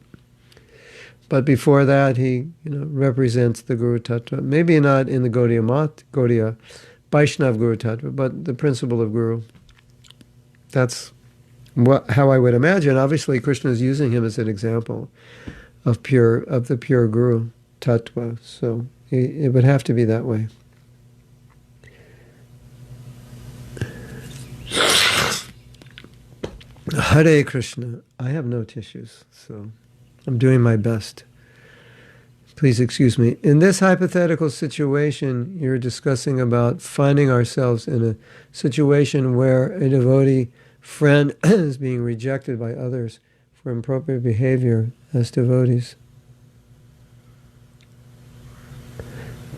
But before that, he, represents the Guru Tattva. Maybe not in the Gaudiya Vaishnav Guru Tattva, but the principle of Guru. That's how I would imagine. Obviously, Krishna is using him as an example of the pure Guru Tattva. So it would have to be that way. Hare Krishna. I have no tissues, so I'm doing my best. Please excuse me. In this hypothetical situation, you're discussing about finding ourselves in a situation where a devotee friend is being rejected by others for inappropriate behavior as devotees.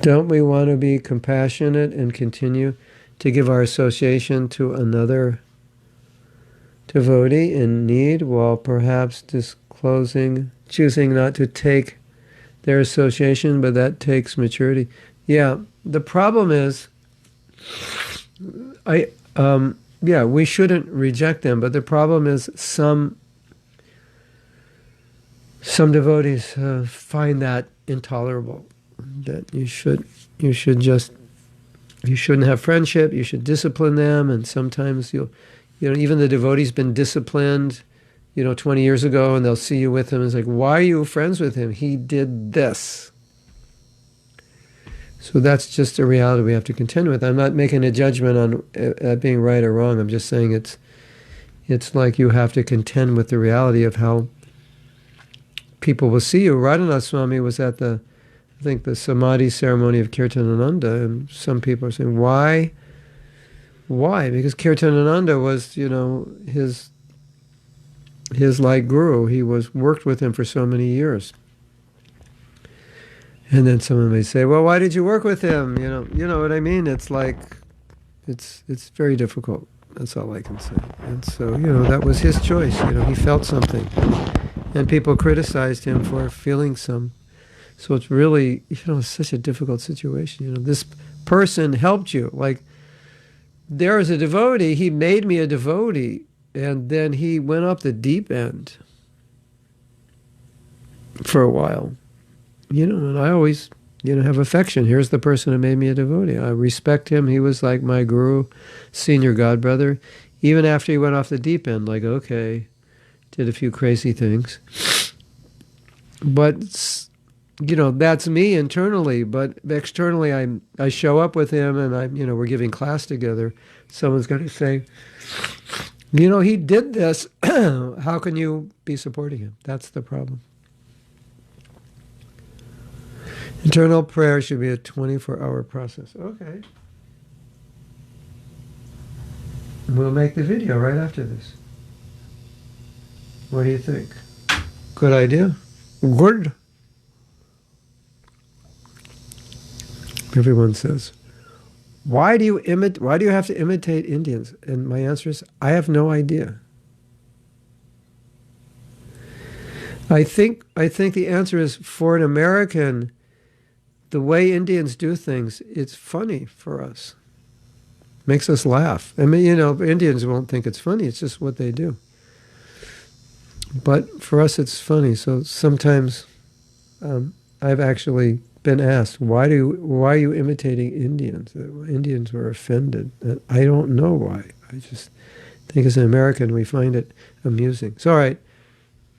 Don't we want to be compassionate and continue to give our association to another devotee in need, while perhaps choosing not to take their association, but that takes maturity? Yeah, the problem is, we shouldn't reject them, but the problem is some devotees find that intolerable. That you shouldn't have friendship. You should discipline them, and sometimes even the devotee's been disciplined, 20 years ago, and they'll see you with him. And it's like, why are you friends with him? He did this. So that's just a reality we have to contend with. I'm not making a judgment on being right or wrong. I'm just saying it's like you have to contend with the reality of how people will see you. Radhanath Swami was at the Samadhi ceremony of Kirtanananda, and some people are saying, why? Why? Because Kirtanananda was, his like guru. He worked with him for so many years. And then someone may say, well, why did you work with him? You know what I mean? It's like, it's very difficult. That's all I can say. And so, that was his choice. He felt something. And people criticized him for feeling some. So it's really, it's such a difficult situation. This person helped you. Like, there was a devotee, he made me a devotee, and then he went up the deep end for a while. And I always, have affection. Here's the person who made me a devotee. I respect him. He was like my guru, senior godbrother. Even after he went off the deep end, like, okay, did a few crazy things. But, that's me internally. But externally, I show up with him and we're giving class together. Someone's going to say, he did this. How can you be supporting him? That's the problem. Internal prayer should be a 24-hour process. Okay. We'll make the video right after this. What do you think? Good idea? Good. Everyone says, why do you have to imitate Indians? And my answer is, I have no idea. I think the answer is, for an American, the way Indians do things, it's funny for us. Makes us laugh. I mean, Indians won't think it's funny. It's just what they do. But for us, it's funny. So sometimes I've actually been asked, why are you imitating Indians? Indians were offended. And I don't know why. I just think as an American, we find it amusing. So, all right,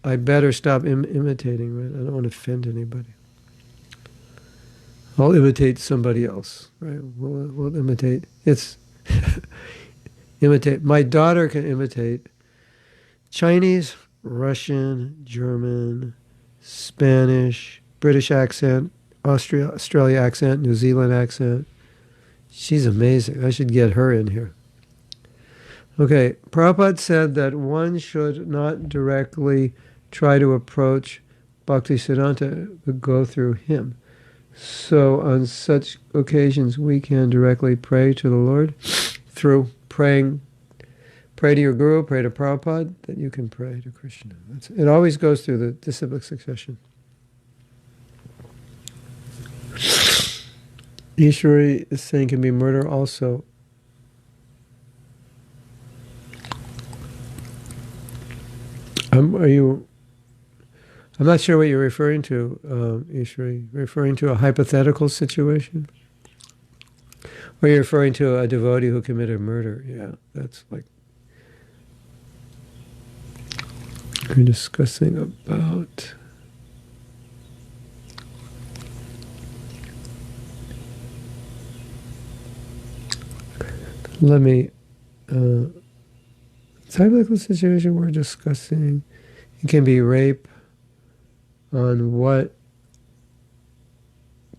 I better stop imitating, right? I don't want to offend anybody. I'll imitate somebody else, right? We'll imitate. Imitate. My daughter can imitate Chinese, Russian, German, Spanish, British accent, Australia accent, New Zealand accent. She's amazing. I should get her in here. Okay, Prabhupada said that one should not directly try to approach Bhaktisiddhanta, but go through him. So on such occasions, we can directly pray to the Lord through praying. Pray to your Guru, pray to Prabhupada, that you can pray to Krishna. It always goes through the disciplic succession. Ishwari is saying can be murder also. I'm not sure what you're referring to, Ishwari. Referring to a hypothetical situation? Or you're referring to a devotee who committed murder? Yeah, that's like... We're discussing about... Let me... typical situation we're discussing, it can be rape, on what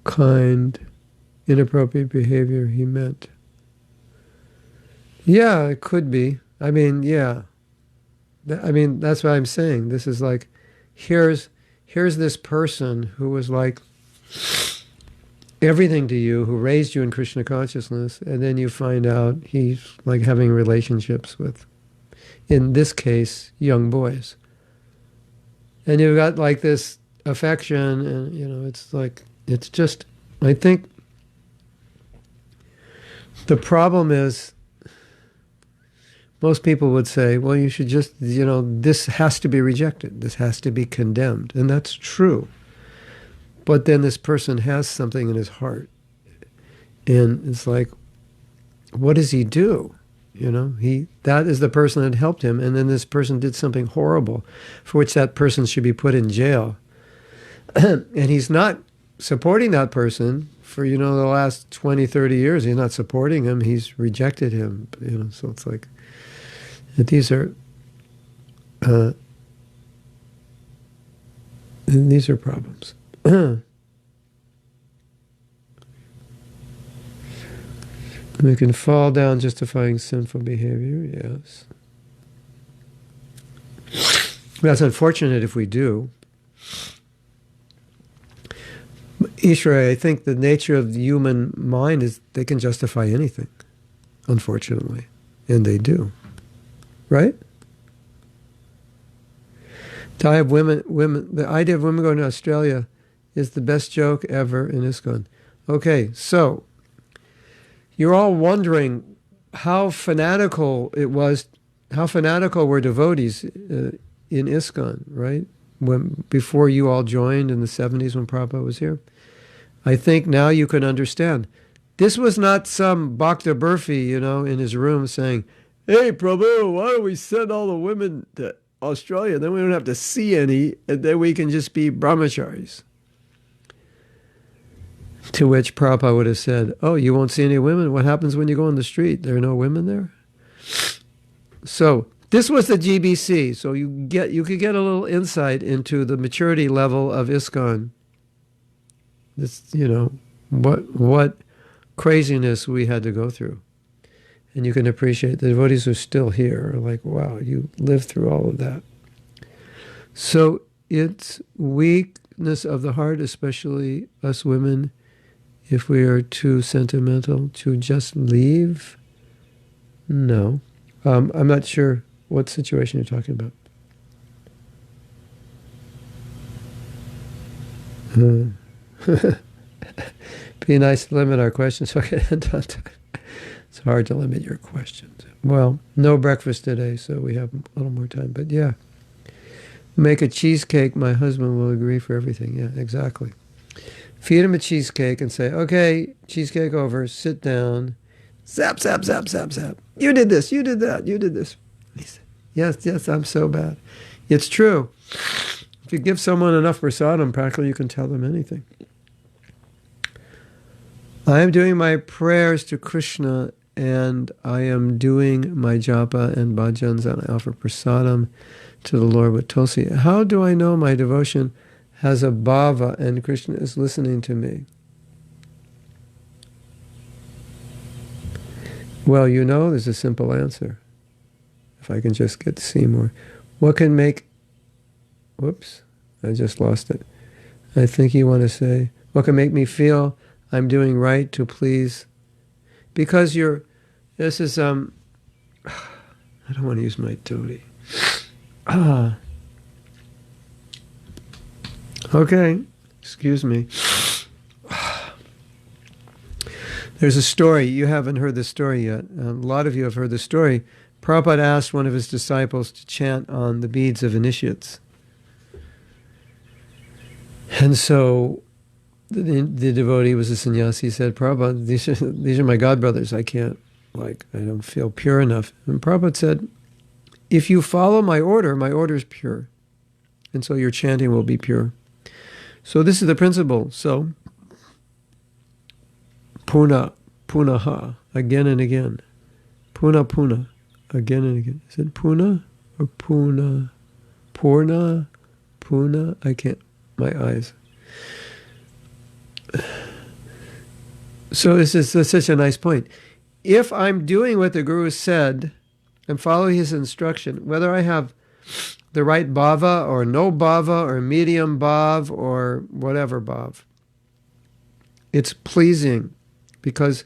kind inappropriate behavior he meant. Yeah, it could be. I mean, yeah. That's what I'm saying. This is like, here's this person who was like everything to you, who raised you in Krishna consciousness, and then you find out he's like having relationships with, in this case, young boys. And you've got like this affection, and it's like, it's just, I think the problem is, most people would say, well, you should just, this has to be rejected. This has to be condemned. And that's true. But then this person has something in his heart. And it's like, what does he do? That is the person that helped him. And then this person did something horrible for which that person should be put in jail. And he's not supporting that person for, the last 20, 30 years. He's not supporting him. He's rejected him. So it's like, these are problems. We can fall down justifying sinful behavior, yes. That's unfortunate if we do. Ishwara, I think the nature of the human mind is they can justify anything, unfortunately. And they do. Right? The idea of women going to Australia is the best joke ever in ISKCON. Okay, so you're all wondering how fanatical it was, how fanatical were devotees in ISKCON, right? Before you all joined in the 70s when Prabhupada was here. I think now you can understand. This was not some Bhakta Burfi, in his room saying, Hey, Prabhu, why don't we send all the women to Australia? Then we don't have to see any, and then we can just be brahmacharis. To which Prabhupada would have said, oh, you won't see any women? What happens when you go on the street? There are no women there? So this was the GBC. So you could get a little insight into the maturity level of ISKCON. This, what craziness we had to go through. And you can appreciate the devotees who are still here are like, wow, you lived through all of that. So it's weakness of the heart, especially us women, if we are too sentimental, to just leave. No. I'm not sure what situation you're talking about. Be nice to limit our questions so I can end on time. It's hard to limit your questions. Well, no breakfast today, so we have a little more time. But yeah, make a cheesecake. My husband will agree for everything. Yeah, exactly. Feed him a cheesecake and say, okay, cheesecake over, sit down. Zap, zap, zap, zap, zap. You did this, you did that, you did this. He said, yes, I'm so bad. It's true. If you give someone enough prasadam, practically you can tell them anything. I am doing my prayers to Krishna, and I am doing my japa and bhajans, and I offer prasadam to the Lord with tulsi. How do I know my devotion has a bhava and Krishna is listening to me? Well, there's a simple answer. If I can just get to see more. What can make... Whoops, I just lost it. I think you want to say, what can make me feel I'm doing right to please? Because this is, I don't want to use my dhoti. Okay, excuse me. There's a story. You haven't heard this story yet. A lot of you have heard the story. Prabhupada asked one of his disciples to chant on the beads of initiates. And so the devotee was a sannyasi. He said, Prabhupada, these are my godbrothers. I don't feel pure enough. And Prabhupada said, if you follow my order is pure. And so your chanting will be pure. So this is the principle. So, punaha, again and again. Puna, again and again. Is it puna or puna? Puna, I can't, my eyes. So this is such a nice point. If I'm doing what the Guru said and following his instruction, whether I have the right bhava or no bhava or medium bhav or whatever bhav, it's pleasing because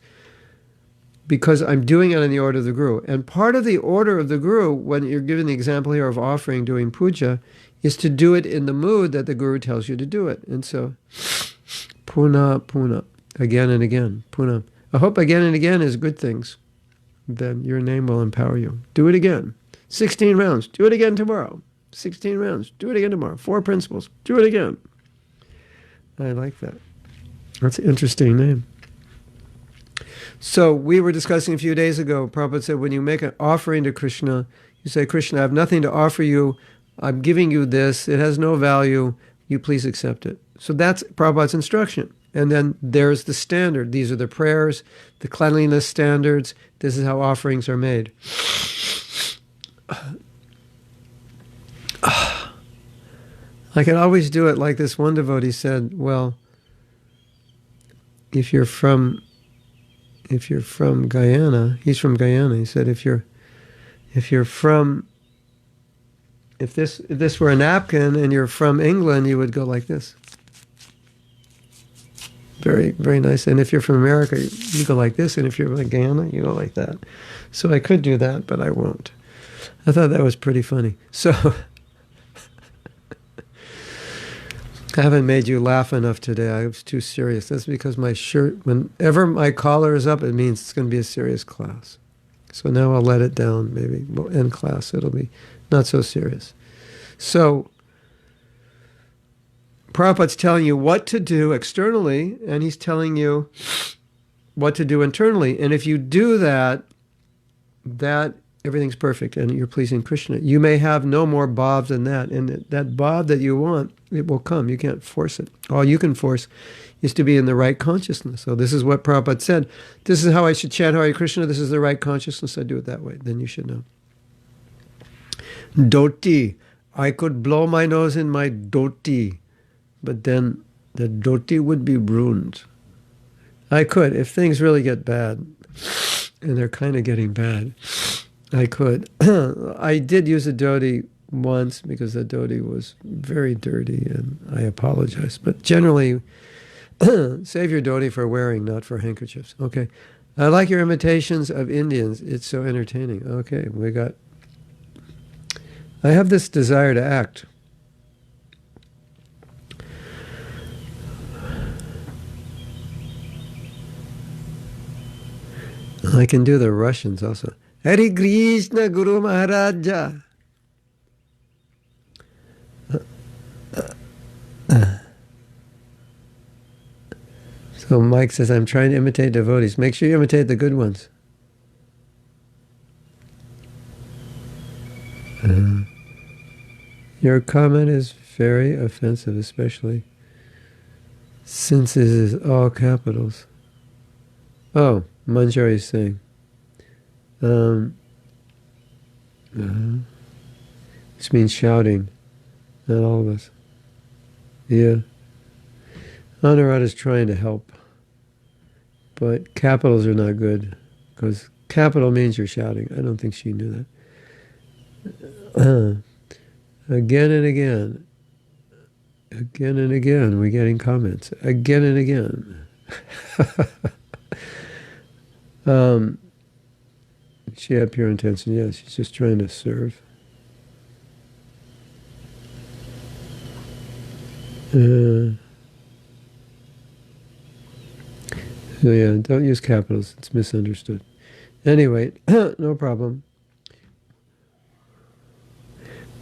I'm doing it in the order of the Guru. And part of the order of the Guru, when you're given the example here of offering, doing puja, is to do it in the mood that the Guru tells you to do it. And so, puna, again and again, puna. I hope again and again is good things. Then your name will empower you. Do it again. 16 rounds. Do it again tomorrow. 16 rounds. Do it again tomorrow. 4 principles. Do it again. I like that. That's an interesting name. So we were discussing a few days ago, Prabhupada said, when you make an offering to Krishna, you say, Krishna, I have nothing to offer you. I'm giving you this. It has no value. You please accept it. So that's Prabhupada's instruction. And then there's the standard. These are the prayers, the cleanliness standards. This is how offerings are made. I can always do it like this one devotee said, well, if you're from Guyana, he's from Guyana. He said, if this were a napkin and you're from England, you would go like this. Very, very nice. And if you're from America, you go like this. And if you're like Guyana, you go like that. So I could do that, but I won't. I thought that was pretty funny. So I haven't made you laugh enough today. I was too serious. That's because my shirt, whenever my collar is up, it means it's going to be a serious class. So now I'll let it down. Maybe we'll end class. It'll be not so serious. So Prabhupada's telling you what to do externally, and he's telling you what to do internally. And if you do that, that everything's perfect and you're pleasing Krishna. You may have no more bhav than that, and that bhav that you want, it will come. You can't force it. All you can force is to be in the right consciousness. So this is what Prabhupada said. This is how I should chant Hare Krishna. This is the right consciousness. I do it that way. Then you should know. Dhoti. I could blow my nose in my dhoti, but then the dhoti would be ruined. I could, if things really get bad, and they're kind of getting bad, I could. I did use a dhoti once because the dhoti was very dirty, and I apologize. But generally, save your dhoti for wearing, not for handkerchiefs. Okay. I like your imitations of Indians. It's so entertaining. Okay, I have this desire to act. I can do the Russians also. Hare Krishna Guru Maharaja. So Mike says, I'm trying to imitate devotees. Make sure you imitate the good ones. Your comment is very offensive, especially since it is all capitals. Oh, Manjari is saying. This means shouting, not all of us. Yeah. Anuradha is trying to help, but capitals are not good, because capital means you're shouting. I don't think she knew that. Again and again. Again and again, we're getting comments. Again and again. She had pure intention. Yes, she's just trying to serve. So yeah, don't use capitals. It's misunderstood. Anyway, no problem.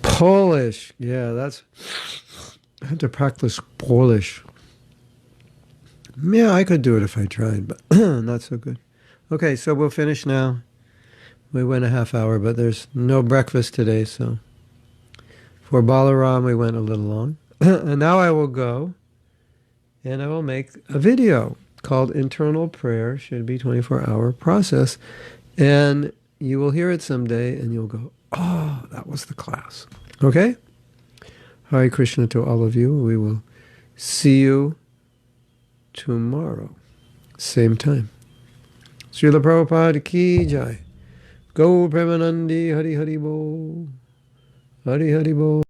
Polish. Yeah, I had to practice Polish. Yeah, I could do it if I tried, but not so good. Okay, so we'll finish now. We went a half hour, but there's no breakfast today, so for Balaram we went a little long. And now I will go and I will make a video called Internal Prayer Should Be 24-Hour Process. And you will hear it someday and you'll go, oh, that was the class. Okay? Hare Krishna to all of you. We will see you tomorrow. Same time. Srila Prabhupada ki jai. Go Premanandi Hari Hari Bo. Hari Hari Bo.